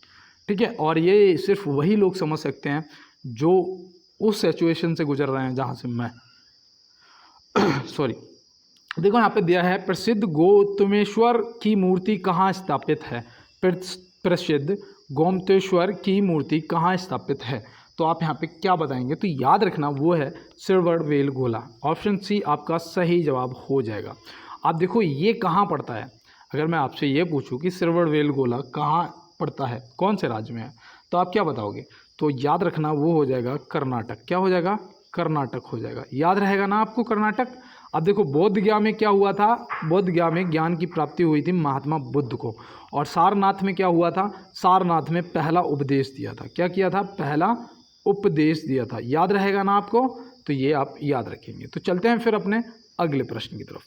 ठीक है। और ये सिर्फ वही लोग समझ सकते हैं जो उस सिचुएशन से गुजर रहे हैं जहाँ से मैं सॉरी। देखो यहाँ पे दिया है, प्रसिद्ध गौतमेश्वर की मूर्ति कहाँ स्थापित है। प्रसिद्ध गौतमेश्वर की मूर्ति कहाँ स्थापित है, तो आप यहाँ पे क्या बताएंगे, तो याद रखना वो है श्रवणबेल गोला। ऑप्शन सी आपका सही जवाब हो जाएगा। आप देखो ये कहाँ पड़ता है, अगर मैं आपसे ये पूछूं कि श्रवणबेल गोला कहाँ पड़ता है, कौन से राज्य में है, तो आप क्या बताओगे, तो याद रखना वो हो जाएगा कर्नाटक। क्या हो जाएगा, कर्नाटक हो जाएगा। याद रहेगा ना आपको कर्नाटक। अब देखो बोध गया में क्या हुआ था, बोध गया में ज्ञान की प्राप्ति हुई थी महात्मा बुद्ध को, और सारनाथ में क्या हुआ था, सारनाथ में पहला उपदेश दिया था। क्या किया था, पहला उपदेश दिया था। याद रहेगा ना आपको, तो ये आप याद रखेंगे। तो चलते हैं फिर अपने अगले प्रश्न की तरफ।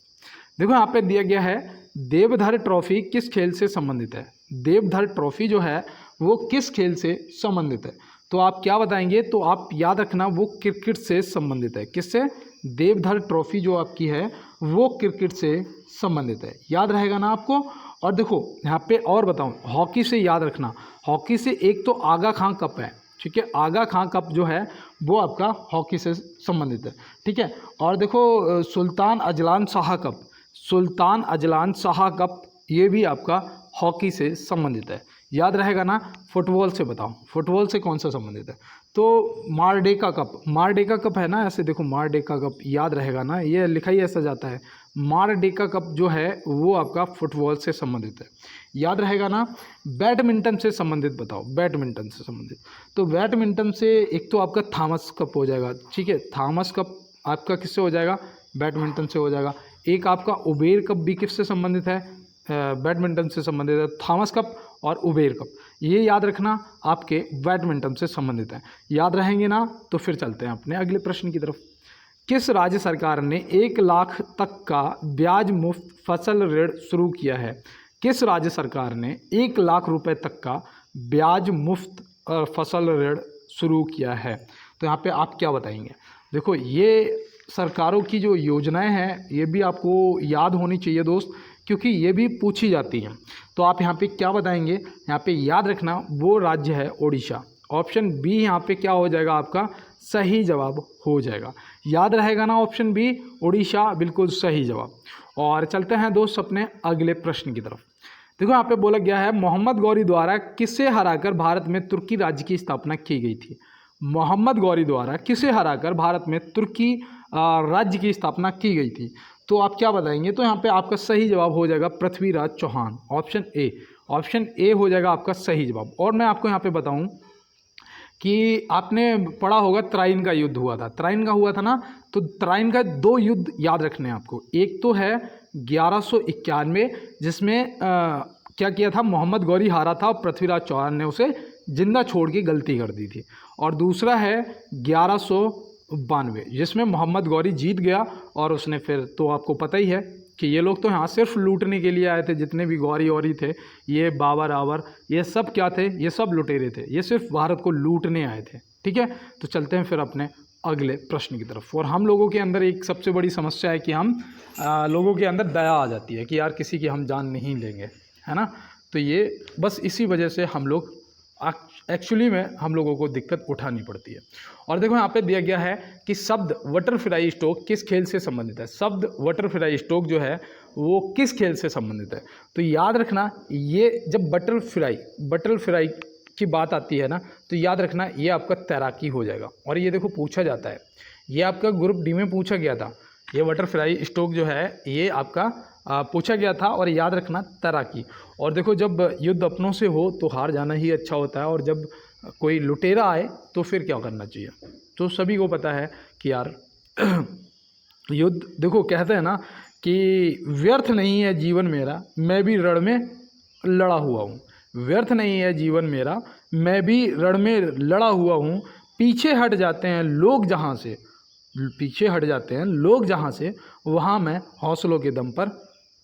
देखो यहाँ पे दिया गया है, देवधर ट्रॉफी किस खेल से संबंधित है। देवधर ट्रॉफी जो है वो किस खेल से संबंधित है, तो आप क्या बताएंगे, तो आप याद रखना वो क्रिकेट से संबंधित है। किससे, देवधर ट्रॉफी जो आपकी है वो क्रिकेट से संबंधित है। याद रहेगा ना आपको। और देखो यहाँ पे और बताऊँ, हॉकी से याद रखना, हॉकी से एक तो आगा खां कप है, ठीक है, आगा खां कप जो है वो आपका हॉकी से संबंधित है, ठीक है। और देखो Sultan Azlan Shah cup, Sultan Azlan Shah cup ये भी आपका हॉकी से संबंधित है। याद रहेगा ना। फुटबॉल से बताओ, फुटबॉल से कौन सा संबंधित है, तो मारडेका कप, मारडेका कप है ना, ऐसे देखो मारडेका कप, याद रहेगा ना, ये लिखा ही ऐसा जाता है। मारडेका कप जो है वो आपका फुटबॉल से संबंधित है। याद रहेगा ना। बैडमिंटन से संबंधित बताओ, बैडमिंटन से संबंधित, तो बैडमिंटन से एक तो आपका थॉमस कप हो जाएगा, ठीक है, थॉमस कप आपका किससे हो जाएगा, बैडमिंटन से हो जाएगा। एक आपका उबेर कप भी किससे संबंधित है, बैडमिंटन से संबंधित है, थॉमस कप और उबेर कप, ये याद रखना आपके बैडमिंटन से संबंधित है। याद रहेंगे ना, तो फिर चलते हैं अपने अगले प्रश्न की तरफ। किस राज्य सरकार ने 1 लाख तक का ब्याज मुफ्त फसल ऋण शुरू किया है। किस राज्य सरकार ने 1 लाख रुपए तक का ब्याज मुफ्त फसल ऋण शुरू किया है, तो यहाँ पे आप क्या बताएंगे। देखो ये सरकारों की जो योजनाएं हैं ये भी आपको याद होनी चाहिए दोस्त, क्योंकि ये भी पूछी जाती हैं। तो आप यहाँ पे क्या बताएंगे, यहाँ पे याद रखना वो राज्य है ओडिशा। ऑप्शन बी यहाँ पे क्या हो जाएगा, आपका सही जवाब हो जाएगा। याद रहेगा ना, ऑप्शन बी ओडिशा बिल्कुल सही जवाब। और चलते हैं दोस्त अपने अगले प्रश्न की तरफ। देखो यहाँ पे बोला गया है, मोहम्मद गौरी द्वारा किसे हराकर भारत में तुर्की राज्य की स्थापना की गई थी। मोहम्मद गौरी द्वारा किसे हराकर भारत में तुर्की राज्य की स्थापना की गई थी, तो आप क्या बताएंगे, तो यहाँ पे आपका सही जवाब हो जाएगा Prithviraj Chauhan. Option A, option A हो जाएगा आपका सही जवाब। और मैं आपको यहाँ पे बताऊँ कि आपने पढ़ा होगा त्राइन का युद्ध हुआ था, त्राइन का हुआ था ना, तो त्राइन का 2 युद्ध याद रखने हैं आपको। एक तो है 1191 जिसमेम क्या किया था, मोहम्मद गौरी हारा था और पृथ्वीराज चौहान ने उसे जिंदा छोड़ के गलती कर दी थी। और दूसरा है 1192 जिसमें मोहम्मद गौरी जीत गया, और उसने फिर तो आपको पता ही है कि ये लोग तो यहाँ सिर्फ लूटने के लिए आए थे, जितने भी गौरी औरी थे, ये बाबर आवर, ये सब क्या थे, ये सब लुटेरे थे, ये सिर्फ भारत को लूटने आए थे, ठीक है। तो चलते हैं फिर अपने अगले प्रश्न की तरफ। और हम लोगों के अंदर एक सबसे बड़ी समस्या है कि हम लोगों के अंदर दया आ जाती है कि यार किसी की हम जान नहीं लेंगे, है ना। तो ये बस इसी वजह से हम लोग एक्चुअली में हम लोगों को दिक्कत उठानी पड़ती है। और देखो यहाँ पे दिया गया है कि शब्द बटरफ्लाई स्ट्रोक किस खेल से संबंधित है। शब्द बटरफ्लाई स्ट्रोक जो है वो किस खेल से संबंधित है, तो याद रखना ये जब बटरफ्लाई की बात आती है ना, तो याद रखना ये आपका तैराकी हो जाएगा। और ये देखो पूछा जाता है, ये आपका ग्रुप डी में पूछा गया था, ये बटरफ्लाई स्ट्रोक जो है ये आपका पूछा गया था। और याद रखना तैराकी। और देखो जब युद्ध अपनों से हो तो हार जाना ही अच्छा होता है, और जब कोई लुटेरा आए तो फिर क्या करना चाहिए। तो सभी को पता है कि यार युद्ध, देखो कहते हैं ना कि व्यर्थ नहीं है जीवन मेरा, मैं भी रण में लड़ा हुआ हूँ। व्यर्थ नहीं है जीवन मेरा, मैं भी रण में लड़ा हुआ हूँ, पीछे हट जाते हैं लोग जहाँ से, पीछे हट जाते हैं लोग जहाँ से, वहाँ मैं हौसलों के दम पर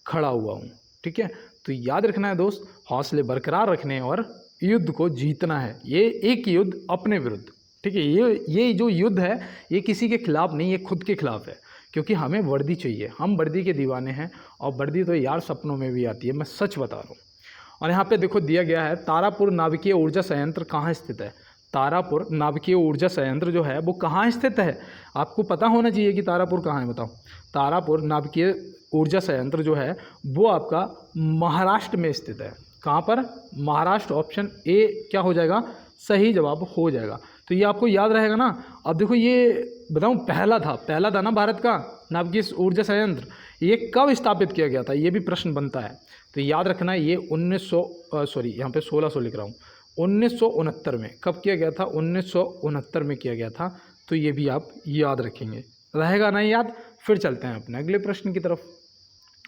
खड़ा हुआ हूँ। ठीक है, तो याद रखना है दोस्त, हौसले बरकरार रखने और युद्ध को जीतना है। ये एक युद्ध अपने विरुद्ध, ठीक है, ये जो युद्ध है ये किसी के खिलाफ नहीं, ये खुद के खिलाफ है, क्योंकि हमें वर्दी चाहिए, हम वर्दी के दीवाने हैं, और वर्दी तो यार सपनों में भी आती है, मैं सच बता रहा हूँ। और यहाँ पे देखो दिया गया है, तारापुर नाभिकीय ऊर्जा संयंत्र कहाँ स्थित है। तारापुर नाभिकीय ऊर्जा संयंत्र जो है वो कहाँ स्थित है, आपको पता होना चाहिए कि तारापुर कहाँ है, बताओ। तारापुर नाभिकीय ऊर्जा संयंत्र जो है वो आपका महाराष्ट्र में स्थित है। कहाँ पर, महाराष्ट्र। ऑप्शन ए क्या हो जाएगा, सही जवाब हो जाएगा। तो ये आपको याद रहेगा ना। अब देखो ये बताऊँ, पहला था ना भारत का नाभिकीय ऊर्जा संयंत्र, ये कब स्थापित किया गया था, ये भी प्रश्न बनता है। तो याद रखना ये 1600 लिख रहा हूँ, 1969 में। कब किया गया था, 1969 में किया गया था। तो ये भी आप याद रखेंगे, रहेगा ना याद। फिर चलते हैं अपने अगले प्रश्न की तरफ।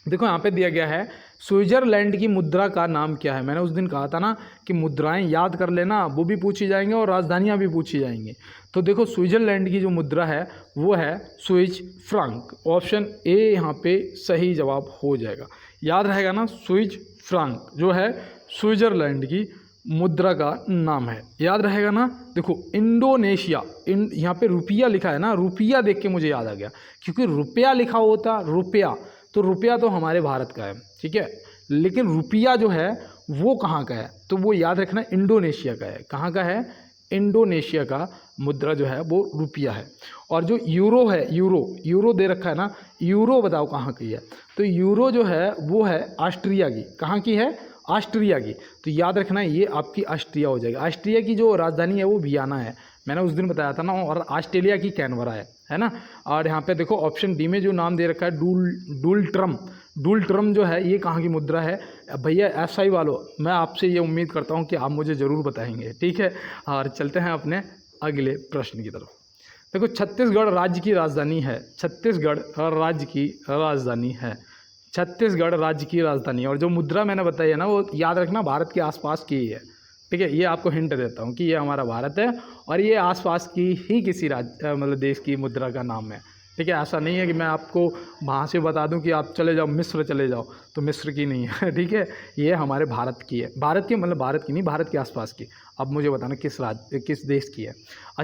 देखो यहाँ पे दिया गया है, स्विट्जरलैंड की मुद्रा का नाम क्या है। मैंने उस दिन कहा था ना कि मुद्राएं याद कर लेना, वो भी पूछी जाएंगे और राजधानियाँ भी पूछी जाएंगी। तो देखो स्विट्जरलैंड की जो मुद्रा है वो है स्विस फ्रांक। ऑप्शन ए यहाँ पे सही जवाब हो जाएगा, याद रहेगा ना। स्विस फ्रांक जो है स्विट्जरलैंड की मुद्रा का नाम है, याद रहेगा ना। देखो इंडोनेशिया, यहाँ पे रुपया लिखा है ना, रुपया देख के मुझे याद आ गया, क्योंकि रुपया लिखा होता रुपया, तो रुपया तो हमारे भारत का है, ठीक है, लेकिन रुपया जो है वो कहाँ का है, तो वो याद रखना इंडोनेशिया का है। कहाँ का है, इंडोनेशिया का मुद्रा जो है वो रुपया है। और जो यूरो है, यूरो दे रखा है ना, यूरो बताओ कहाँ की है, तो यूरो जो है वो है ऑस्ट्रिया की। कहाँ की है, ऑस्ट्रिया की। तो याद रखना ये आपकी ऑस्ट्रिया हो जाएगी। ऑस्ट्रिया की जो राजधानी है वो वियना है, मैंने उस दिन बताया था ना। और ऑस्ट्रेलिया की कैनबरा है ना। और यहाँ पे देखो ऑप्शन डी में जो नाम दे रखा है डूल ट्रम जो है ये कहाँ की मुद्रा है। भैया एसआई वालों, मैं आपसे ये उम्मीद करता हूँ कि आप मुझे ज़रूर बताएंगे, ठीक है। और चलते हैं अपने अगले प्रश्न की तरफ। देखो छत्तीसगढ़ राज्य की राजधानी है, छत्तीसगढ़ राज्य की राजधानी है, छत्तीसगढ़ राज्य की राजधानी। और जो मुद्रा मैंने बताई है ना वो याद रखना भारत के आसपास की ही है, ठीक है। ये आपको हिंट देता हूँ कि ये हमारा भारत है और ये आसपास की ही किसी राज्य मतलब देश की मुद्रा का नाम है, ठीक है। ऐसा नहीं है कि मैं आपको वहाँ से बता दूं कि आप चले जाओ मिस्र चले जाओ, तो मिस्र की नहीं है, ठीक है। ये हमारे भारत की है, भारत की मतलब भारत की नहीं, भारत के आसपास की। अब मुझे बताना किस देश की है।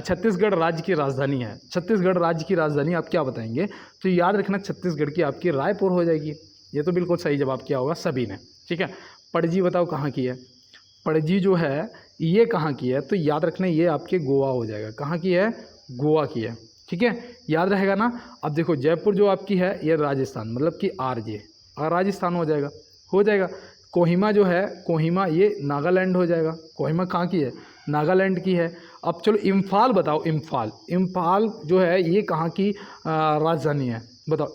छत्तीसगढ़ राज्य की राजधानी है, छत्तीसगढ़ राज्य की राजधानी आप क्या बताएंगे, तो याद रखना छत्तीसगढ़ की आपकी रायपुर हो जाएगी। ये तो बिल्कुल सही जवाब किया होगा सभी ने, ठीक है। पणजी बताओ कहाँ की है, पणजी जो है ये कहाँ की है, तो याद रखना ये आपके गोवा हो जाएगा। कहाँ की है, गोवा की है, ठीक है, याद रहेगा ना। अब देखो जयपुर जो आपकी है ये राजस्थान मतलब कि आरजे और राजस्थान हो जाएगा। कोहिमा जो है, कोहिमा ये नागालैंड हो जाएगा। कोहिमा कहाँ की है, नागालैंड की है। अब चलो इम्फाल बताओ, इम्फाल जो है ये कहाँ की राजधानी है, बताओ।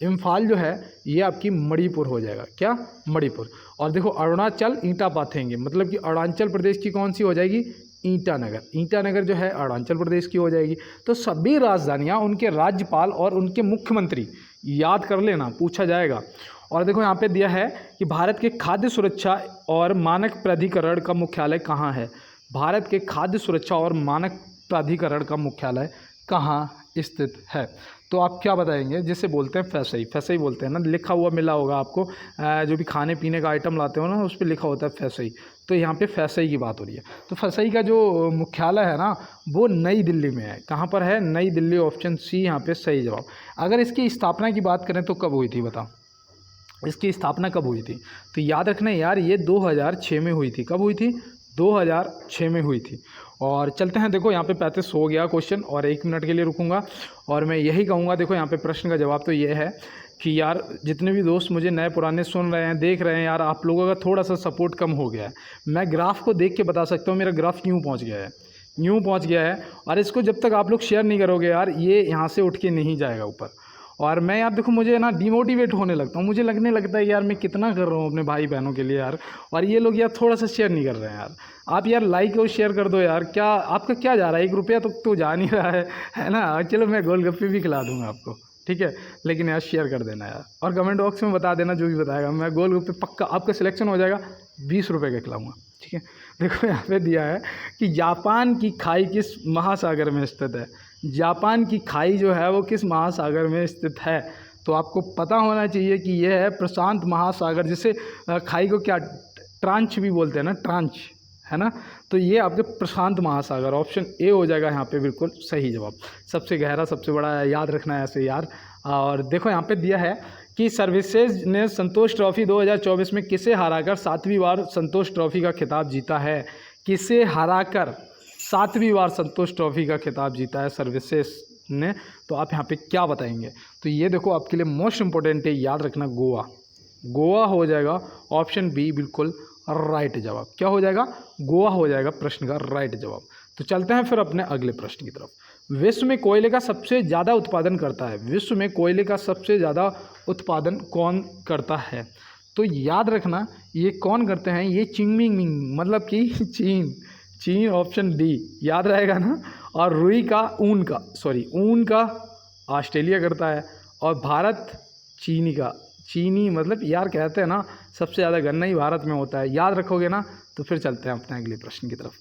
इम्फाल जो है ये आपकी मणिपुर हो जाएगा, क्या, मणिपुर। और देखो अरुणाचल ईंटा पाथेंगे मतलब कि अरुणाचल प्रदेश की कौन सी हो जाएगी, ईटानगर जो है अरुणाचल प्रदेश की हो जाएगी। तो सभी राजधानियाँ उनके राज्यपाल और उनके मुख्यमंत्री याद कर लेना, पूछा जाएगा। और देखो यहाँ पे दिया है कि भारत के खाद्य सुरक्षा और मानक प्राधिकरण का मुख्यालय कहाँ है। भारत के खाद्य सुरक्षा और मानक प्राधिकरण का मुख्यालय कहाँ स्थित है, तो आप क्या बताएंगे, जिसे बोलते हैं फैसई बोलते हैं ना, लिखा हुआ मिला होगा आपको। जो भी खाने पीने का आइटम लाते हो ना उस पर लिखा होता है फैसई, तो यहाँ पे फैसई की बात हो रही है। तो फैसई का जो मुख्यालय है ना वो नई दिल्ली में है। कहाँ पर है, नई दिल्ली। ऑप्शन सी यहाँ पे सही जवाब। अगर इसकी स्थापना की बात करें तो कब हुई थी, बताओ इसकी स्थापना कब हुई थी, तो याद रखना यार ये 2006 में हुई थी। कब हुई थी, 2006 में हुई थी। और चलते हैं, देखो यहाँ पे 35 हो गया क्वेश्चन और 1 मिनट के लिए रुकूंगा और मैं यही कहूँगा। देखो यहाँ पे प्रश्न का जवाब तो ये है कि यार जितने भी दोस्त मुझे नए पुराने सुन रहे हैं, देख रहे हैं, यार आप लोगों का थोड़ा सा सपोर्ट कम हो गया है। मैं ग्राफ को देख के बता सकता हूँ मेरा ग्राफ यूँ पहुँच गया है और इसको जब तक आप लोग शेयर नहीं करोगे यार ये यहाँ से उठ के नहीं जाएगा ऊपर। और मैं यार देखो मुझे ना डिमोटिवेट होने लगता हूँ, मुझे लगने लगता है यार मैं कितना कर रहा हूँ अपने भाई बहनों के लिए यार, और ये लोग यार थोड़ा सा शेयर नहीं कर रहे हैं यार। आप यार लाइक और शेयर कर दो यार, क्या आपका क्या जा रहा है, 1 रुपया तो जा नहीं रहा है ना। चलो मैं गोलगप्पे भी खिला दूँगा आपको, ठीक है, लेकिन यार शेयर कर देना यार, और कमेंट बॉक्स में बता देना जो भी बताएगा। मैं गोलगप्पे पक्का आपका सिलेक्शन हो जाएगा, 20 रुपये का खिलाऊंगा। ठीक है, देखो यहाँ पे दिया है कि जापान की खाई किस महासागर में स्थित है। जापान की खाई जो है वो किस महासागर में स्थित है, तो आपको पता होना चाहिए कि यह है प्रशांत महासागर, जिसे खाई को क्या ट्रांच भी बोलते हैं ना, ट्रांच, है ना। तो ये आपके प्रशांत महासागर, ऑप्शन ए हो जाएगा यहाँ पे बिल्कुल सही जवाब। सबसे गहरा सबसे बड़ा याद रखना है ऐसे यार। और देखो यहाँ पे दिया है कि सर्विसेज ने संतोष ट्रॉफी 2024 में किसे हराकर 7वीं बार संतोष ट्रॉफी का खिताब जीता है। किसे हराकर 7वीं बार संतोष ट्रॉफी का खिताब जीता है सर्विसेज ने, तो आप यहाँ पे क्या बताएंगे। तो ये देखो आपके लिए मोस्ट इंपॉर्टेंट है, याद रखना, गोवा। गोवा हो जाएगा ऑप्शन बी बिल्कुल राइट जवाब। क्या हो जाएगा, गोवा हो जाएगा प्रश्न का राइट जवाब। तो चलते हैं फिर अपने अगले प्रश्न की तरफ। विश्व में कोयले का सबसे ज़्यादा उत्पादन करता है, विश्व में कोयले का सबसे ज़्यादा उत्पादन कौन करता है। तो याद रखना ये कौन करते हैं, ये चिंगमिंग मतलब कि चीन, ऑप्शन डी याद रहेगा ना। और रुई का ऊन का ऑस्ट्रेलिया करता है, और भारत चीनी मतलब यार कहते हैं ना सबसे ज़्यादा गन्ना ही भारत में होता है, याद रखोगे ना। तो फिर चलते हैं अपने अगले प्रश्न की तरफ।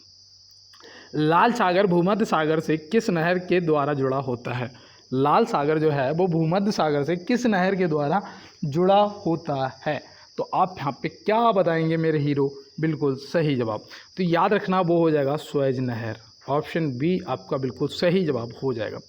लाल सागर भूमध्य सागर से किस नहर के द्वारा जुड़ा होता है। लाल सागर जो है वो भूमध्य सागर से किस नहर के द्वारा जुड़ा होता है। तो आप यहाँ पे क्या बताएंगे मेरे हीरो, बिल्कुल सही जवाब। तो याद रखना वो हो जाएगा स्वेज नहर, ऑप्शन बी आपका बिल्कुल सही जवाब हो जाएगा।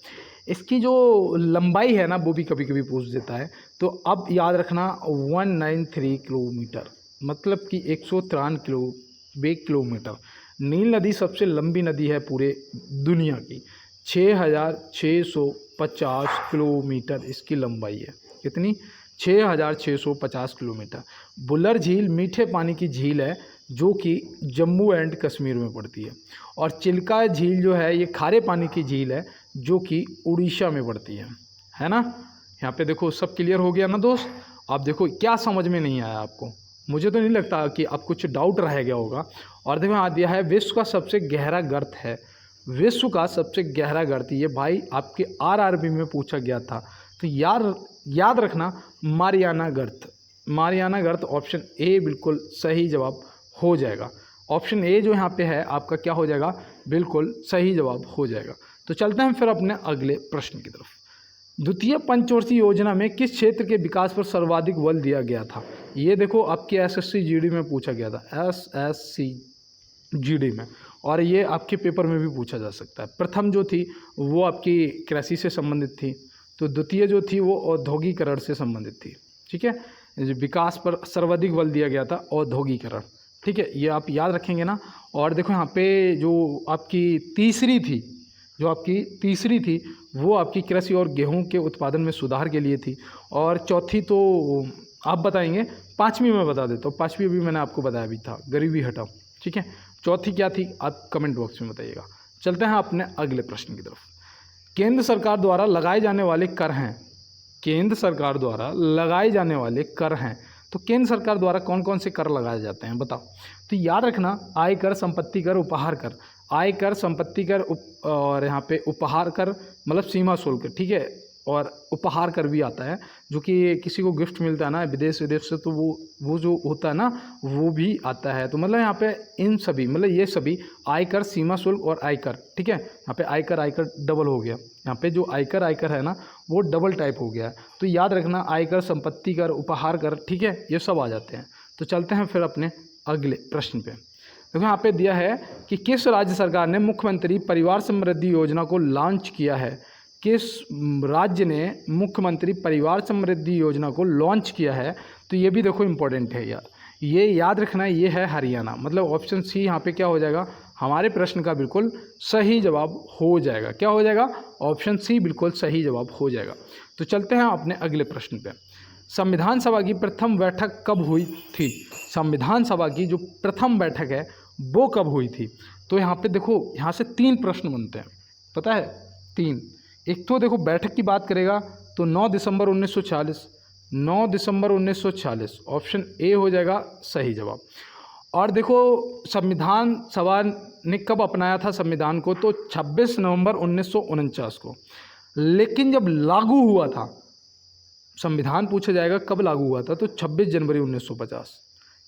इसकी जो लंबाई है ना वो भी कभी कभी पूछ देता है, तो अब याद रखना 193 किलोमीटर, मतलब कि 193 किलोमीटर। नील नदी सबसे लंबी नदी है पूरे दुनिया की, 6650 किलोमीटर इसकी लंबाई है। कितनी, 6650 किलोमीटर। बुलर झील मीठे पानी की झील है जो कि जम्मू एंड कश्मीर में पड़ती है, और चिल्का झील जो है ये खारे पानी की झील है जो कि उड़ीसा में पड़ती है ना। यहाँ पे देखो सब क्लियर हो गया ना दोस्त। आप देखो क्या समझ में नहीं आया आपको, मुझे तो नहीं लगता कि आप कुछ डाउट रह गया होगा। और देखो यहाँ दिया है विश्व का सबसे गहरा गर्त है, विश्व का सबसे गहरा गर्त, ये भाई आपके आरआरबी में पूछा गया था। तो याद रखना मारियाना गर्त, ऑप्शन ए बिल्कुल सही जवाब हो जाएगा। ऑप्शन ए जो यहाँ पे है आपका क्या हो जाएगा, बिल्कुल सही जवाब हो जाएगा। तो चलते हैं फिर अपने अगले प्रश्न की तरफ। द्वितीय पंचवर्षीय योजना में किस क्षेत्र के विकास पर सर्वाधिक बल दिया गया था। ये देखो आपके एसएससी जीडी में पूछा गया था, एसएससी जीडी में, और ये आपके पेपर में भी पूछा जा सकता है। प्रथम जो थी वो आपकी कृषि से संबंधित थी, तो द्वितीय जो थी वो औद्योगिकरण से संबंधित थी। ठीक है, विकास पर सर्वाधिक बल दिया गया था औद्योगिकरण। ठीक है, ये आप याद रखेंगे ना। और देखो यहाँ पे जो आपकी तीसरी थी वो आपकी कृषि और गेहूं के उत्पादन में सुधार के लिए थी, और चौथी तो आप बताएंगे, पांचवी मैं बता देता हूँ, पांचवी भी मैंने आपको बताया भी था, गरीबी हटाओ। ठीक है, चौथी क्या थी आप कमेंट बॉक्स में बताइएगा। चलते हैं अपने अगले प्रश्न की तरफ। केंद्र सरकार द्वारा लगाए जाने वाले कर हैं, केंद्र सरकार द्वारा लगाए जाने वाले कर हैं, तो केंद्र सरकार द्वारा कौन कौन से कर लगाए जाते हैं बताओ। तो याद रखना आयकर, संपत्ति कर, उपहार कर। आयकर, संपत्ति कर और यहाँ पे उपहार कर मतलब सीमा शुल्क। ठीक है, और उपहार कर भी आता है जो कि किसी को गिफ्ट मिलता है ना विदेश से, तो वो जो होता है ना वो भी आता है। तो मतलब यहाँ पे इन सभी मतलब ये सभी आयकर, सीमा शुल्क और आयकर। ठीक है, यहाँ पे आयकर डबल हो गया, यहाँ पे जो आयकर है ना वो डबल टाइप हो गया है। तो याद रखना आयकर, संपत्ति कर, उपहार कर, ठीक है, ये सब आ जाते हैं। तो चलते हैं फिर अपने अगले प्रश्न पे। देखो यहाँ पे दिया है कि किस राज्य सरकार ने मुख्यमंत्री परिवार समृद्धि योजना को लॉन्च किया है। किस राज्य ने मुख्यमंत्री परिवार समृद्धि योजना को लॉन्च किया है। तो ये भी देखो इम्पोर्टेंट है यार, ये याद रखना, ये है हरियाणा, मतलब ऑप्शन सी यहाँ पे क्या हो जाएगा, हमारे प्रश्न का बिल्कुल सही जवाब हो जाएगा। क्या हो जाएगा, ऑप्शन सी बिल्कुल सही जवाब हो जाएगा। तो चलते हैं अपने अगले प्रश्न पे। संविधान सभा की प्रथम बैठक कब हुई थी। संविधान सभा की जो प्रथम बैठक है वो कब हुई थी। तो यहाँ पे देखो यहाँ से 3 प्रश्न बनते हैं, पता है 3। एक तो देखो बैठक की बात करेगा तो 9 दिसंबर 1946, ऑप्शन ए हो जाएगा सही जवाब। और देखो संविधान सभा ने कब अपनाया था संविधान को, तो 26 नवंबर 1949 को। लेकिन जब लागू हुआ था संविधान पूछा जाएगा कब लागू हुआ था, तो 26 जनवरी 1950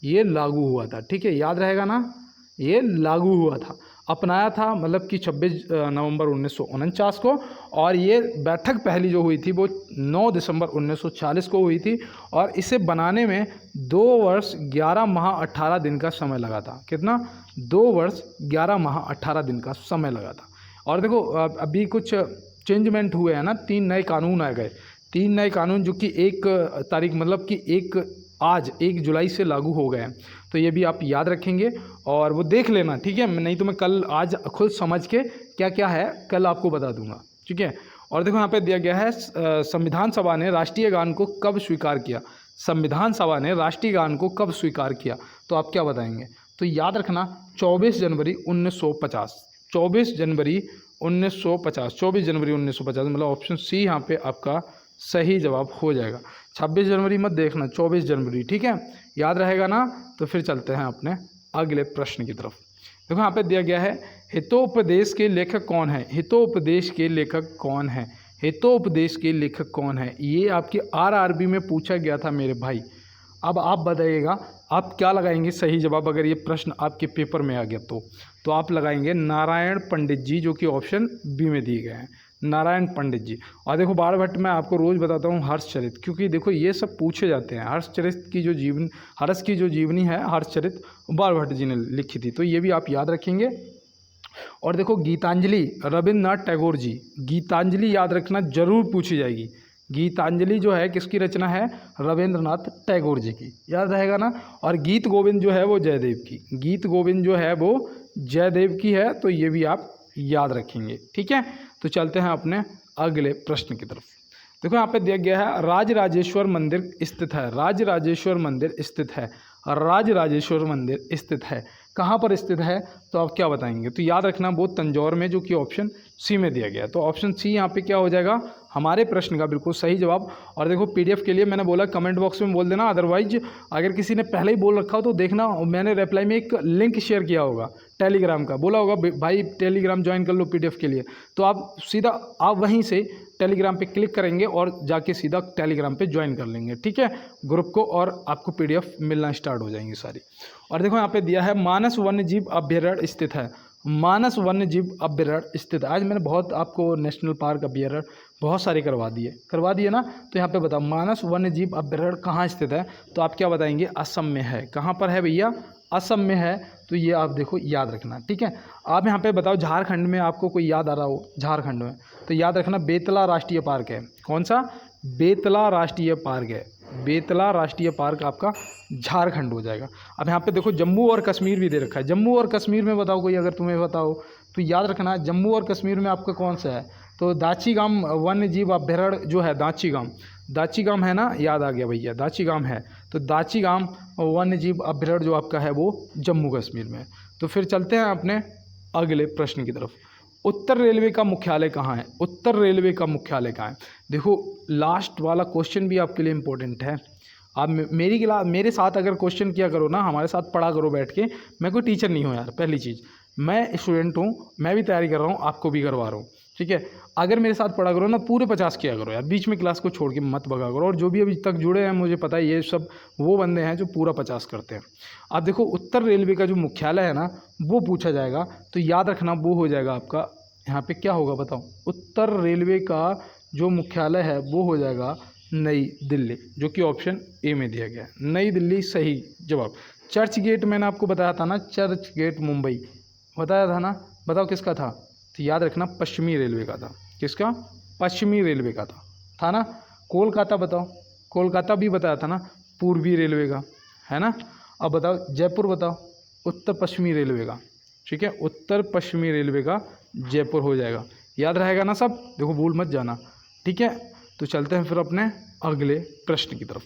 ये लागू हुआ था। ठीक है, याद रहेगा ना, ये लागू हुआ था, अपनाया था मतलब कि 26 नवंबर 1949 को। और ये बैठक पहली जो हुई थी वो 9 दिसंबर 1940 को हुई थी, और इसे बनाने में 2 वर्ष 11 माह 18 दिन का समय लगा था। कितना? 2 वर्ष 11 माह 18 दिन का समय लगा था। और देखो अभी कुछ चेंजमेंट हुए हैं ना, 3 नए कानून आ गए, 3 नए कानून जो कि 1 तारीख मतलब कि आज 1 जुलाई से लागू हो गए हैं। तो ये भी आप याद रखेंगे और वो देख लेना, ठीक है, नहीं तो मैं कल आज खुद समझ के क्या क्या है कल आपको बता दूंगा। ठीक है, और देखो यहाँ पे दिया गया है संविधान सभा ने राष्ट्रीय गान को कब स्वीकार किया। संविधान सभा ने राष्ट्रीय गान को कब स्वीकार किया, तो आप क्या बताएंगे? तो याद रखना 24 जनवरी 1950, 24 जनवरी 1950, 24 जनवरी 1950 मतलब ऑप्शन सी यहाँ पे आपका सही जवाब हो जाएगा। 26 जनवरी मत देखना, 24 जनवरी, ठीक है, याद रहेगा ना। तो फिर चलते हैं अपने अगले प्रश्न की तरफ। देखो यहाँ पे दिया गया है हितोपदेश के लेखक कौन है। हितोपदेश के लेखक कौन है? हितोपदेश के लेखक कौन है? ये आपके आरआरबी में पूछा गया था मेरे भाई। अब आप बताइएगा आप क्या लगाएंगे सही जवाब, अगर ये प्रश्न आपके पेपर में आ गया तो आप लगाएंगे नारायण पंडित जी, जो कि ऑप्शन बी में दिए गए हैं, नारायण पंडित जी। और देखो बाणभट्ट मैं आपको रोज़ बताता हूँ हर्षचरित, क्योंकि देखो ये सब पूछे जाते हैं। हर्षचरित की जो जीवनी है हर्षचरित बाणभट्ट जी ने लिखी थी, तो ये भी आप याद रखेंगे। और देखो गीतांजलि रविन्द्रनाथ टैगोर जी, गीतांजलि याद रखना जरूर पूछी जाएगी। गीतांजलि जो है किसकी रचना है? रविन्द्रनाथ टैगोर जी की, याद रहेगा ना। और गीत गोविंद जो है वो जयदेव की, गीत गोविंद जो है वो जयदेव की है, तो ये भी आप याद रखेंगे। ठीक है, तो चलते हैं अपने अगले प्रश्न की तरफ। देखो यहाँ पे दिया गया है राजराजेश्वर मंदिर स्थित है। राजराजेश्वर मंदिर स्थित है, राजराजेश्वर मंदिर स्थित है, कहाँ पर स्थित है? तो आप क्या बताएंगे? तो याद रखना वो तंजौर में, जो कि ऑप्शन सी में दिया गया है। तो ऑप्शन सी यहाँ पे क्या हो जाएगा हमारे प्रश्न का बिल्कुल सही जवाब। और देखो पीडीएफ के लिए मैंने बोला कमेंट बॉक्स में बोल देना, अदरवाइज अगर किसी ने पहले ही बोल रखा हो तो देखना, मैंने रिप्लाई में एक लिंक शेयर किया होगा टेलीग्राम का, बोला होगा भाई टेलीग्राम ज्वाइन कर लो पीडीएफ के लिए, तो आप सीधा आप वहीं से टेलीग्राम पे क्लिक करेंगे और जाके सीधा टेलीग्राम पे ज्वाइन कर लेंगे, ठीक है, ग्रुप को, और आपको पीडीएफ मिलना स्टार्ट हो जाएंगी सारी। और देखो यहाँ पे दिया है मानस वन्य जीव अभ्यारण्य स्थित है। मानस वन्य जीव अभ्यारण्य स्थित, आज मैंने बहुत आपको नेशनल पार्क अभ्यारण्य बहुत सारे करवा दिए ना। तो यहाँ पे बताओ मानस वन्य जीव अभ्यारण्य कहाँ स्थित है? तो आप क्या बताएंगे? असम में है। कहाँ पर है भैया? असम में है। तो ये आप देखो याद रखना, ठीक है। आप यहाँ पे बताओ झारखंड में आपको कोई याद आ रहा हो, झारखंड में, तो याद रखना बेतला राष्ट्रीय पार्क है। कौन सा? बेतला राष्ट्रीय पार्क है। बेतला राष्ट्रीय पार्क आपका झारखंड हो जाएगा। अब यहाँ पे देखो जम्मू और कश्मीर भी दे रखा है। जम्मू और कश्मीर में बताओ कोई, अगर तुम्हें बताओ तो याद रखना जम्मू और कश्मीर में आपका कौन सा है? तो दाचीगाम वन्य जीव अभ्यारण्य जो है, दाचीगाम है ना, याद आ गया भैया, दाचीगाम है। तो दाचीगाम वन्य जीव अभ्यारण्य जो आपका है वो जम्मू कश्मीर में। तो फिर चलते हैं अपने अगले प्रश्न की तरफ। उत्तर रेलवे का मुख्यालय कहाँ है? उत्तर रेलवे का मुख्यालय कहाँ है? देखो लास्ट वाला क्वेश्चन भी आपके लिए इम्पोर्टेंट है। आप मेरे साथ अगर क्वेश्चन किया करो ना, हमारे साथ पढ़ा करो बैठ के। मैं कोई टीचर नहीं हूँ यार, पहली चीज़ मैं स्टूडेंट हूँ, मैं भी तैयारी कर रहा हूँ, आपको भी करवा रहा हूँ, ठीक है। अगर मेरे साथ पढ़ा करो ना, पूरे 50 किया करो यार, बीच में क्लास को छोड़ के मत भगा करो। और जो भी अभी तक जुड़े हैं, मुझे पता है ये सब वो बंदे हैं जो पूरा 50 करते हैं। अब देखो उत्तर रेलवे का जो मुख्यालय है ना, वो पूछा जाएगा, तो याद रखना वो हो जाएगा आपका, यहाँ पे क्या होगा बताओ? उत्तर रेलवे का जो मुख्यालय है वो हो जाएगा नई दिल्ली, जो कि ऑप्शन ए में दिया गया है। नई दिल्ली सही जवाब। चर्च गेट मैंने आपको बताया था ना, चर्च गेट मुंबई बताया था ना, बताओ किसका था? तो याद रखना पश्चिमी रेलवे का था। किसका? पश्चिमी रेलवे का था ना। कोलकाता बताओ, कोलकाता भी बताया था ना, पूर्वी रेलवे का है ना। अब बताओ जयपुर बताओ, उत्तर पश्चिमी रेलवे का, ठीक है, उत्तर पश्चिमी रेलवे का जयपुर हो जाएगा। याद रहेगा ना सब? देखो भूल मत जाना, ठीक है। तो चलते हैं फिर अपने अगले प्रश्न की तरफ।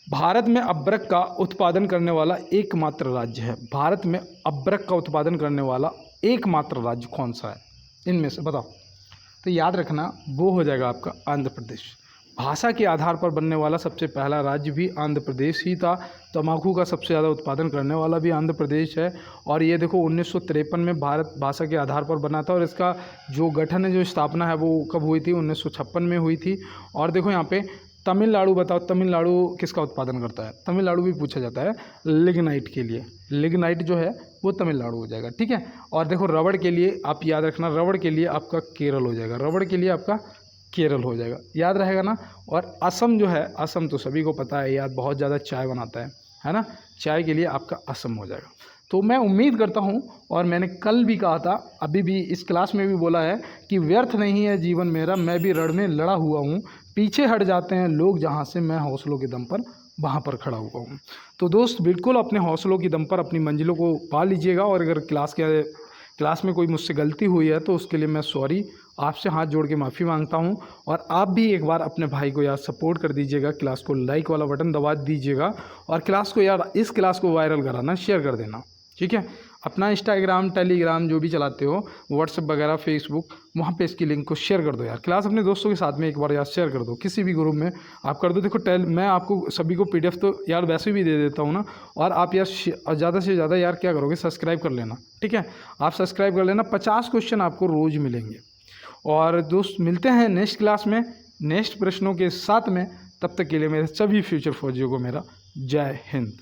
भारत में अब्रक का उत्पादन करने वाला एकमात्र राज्य है। भारत में अब्रक का उत्पादन करने वाला एकमात्र राज्य कौन सा है? इनमें से बताओ। तो याद रखना वो हो जाएगा आपका आंध्र प्रदेश। भाषा के आधार पर बनने वाला सबसे पहला राज्य भी आंध्र प्रदेश ही था। तंबाकू का सबसे ज़्यादा उत्पादन करने वाला भी आंध्र प्रदेश है। और ये देखो 1953 में भारत भाषा के आधार पर बना था, और इसका जो गठन है, जो स्थापना है वो कब हुई थी? 1956 में हुई थी। और देखो यहाँ पे तमिलनाडु बताओ, तमिलनाडु किसका उत्पादन करता है? तमिलनाडु भी पूछा जाता है लिग्नाइट के लिए। लिग्नाइट जो है वो तमिलनाडु हो जाएगा, ठीक है। और देखो रबड़ के लिए आप याद रखना, रबड़ के लिए आपका केरल हो जाएगा, रबड़ के लिए आपका केरल हो जाएगा, याद रहेगा ना। और असम जो है, असम तो सभी को पता है यार, बहुत ज़्यादा चाय बनाता है ना, चाय के लिए आपका असम हो जाएगा। तो मैं उम्मीद करता हूँ, और मैंने कल भी कहा था, अभी भी इस क्लास में भी बोला है कि व्यर्थ नहीं है जीवन मेरा, मैं भी रण में लड़ा हुआ हूँ, पीछे हट जाते हैं लोग जहाँ से, मैं हौसलों के दम पर वहाँ पर खड़ा हुआ हूँ। तो दोस्त बिल्कुल अपने हौसलों की दम पर अपनी मंजिलों को पा लीजिएगा। और अगर क्लास में कोई मुझसे गलती हुई है तो उसके लिए मैं सॉरी, आपसे हाथ जोड़ के माफ़ी मांगता हूं। और आप भी एक बार अपने भाई को यार सपोर्ट कर दीजिएगा, क्लास को लाइक वाला बटन दबा दीजिएगा, और क्लास को यार, इस क्लास को वायरल कराना, शेयर कर देना, ठीक है। अपना इंस्टाग्राम, टेलीग्राम जो भी चलाते हो, व्हाट्सएप वगैरह, फेसबुक, वहाँ पे इसकी लिंक को शेयर कर दो यार। क्लास अपने दोस्तों के साथ में एक बार यार शेयर कर दो, किसी भी ग्रुप में आप कर दो। देखो मैं आपको सभी को PDF तो यार वैसे भी दे देता हूँ ना। और आप यार ज़्यादा से ज़्यादा यार क्या करोगे, सब्सक्राइब कर लेना, ठीक है। आप सब्सक्राइब कर लेना, 50 क्वेश्चन आपको रोज़ मिलेंगे। और दोस्त मिलते हैं नेक्स्ट क्लास में नेक्स्ट प्रश्नों के साथ में। तब तक के लिए मेरे सभी फ्यूचर फौजियों को मेरा जय हिंद।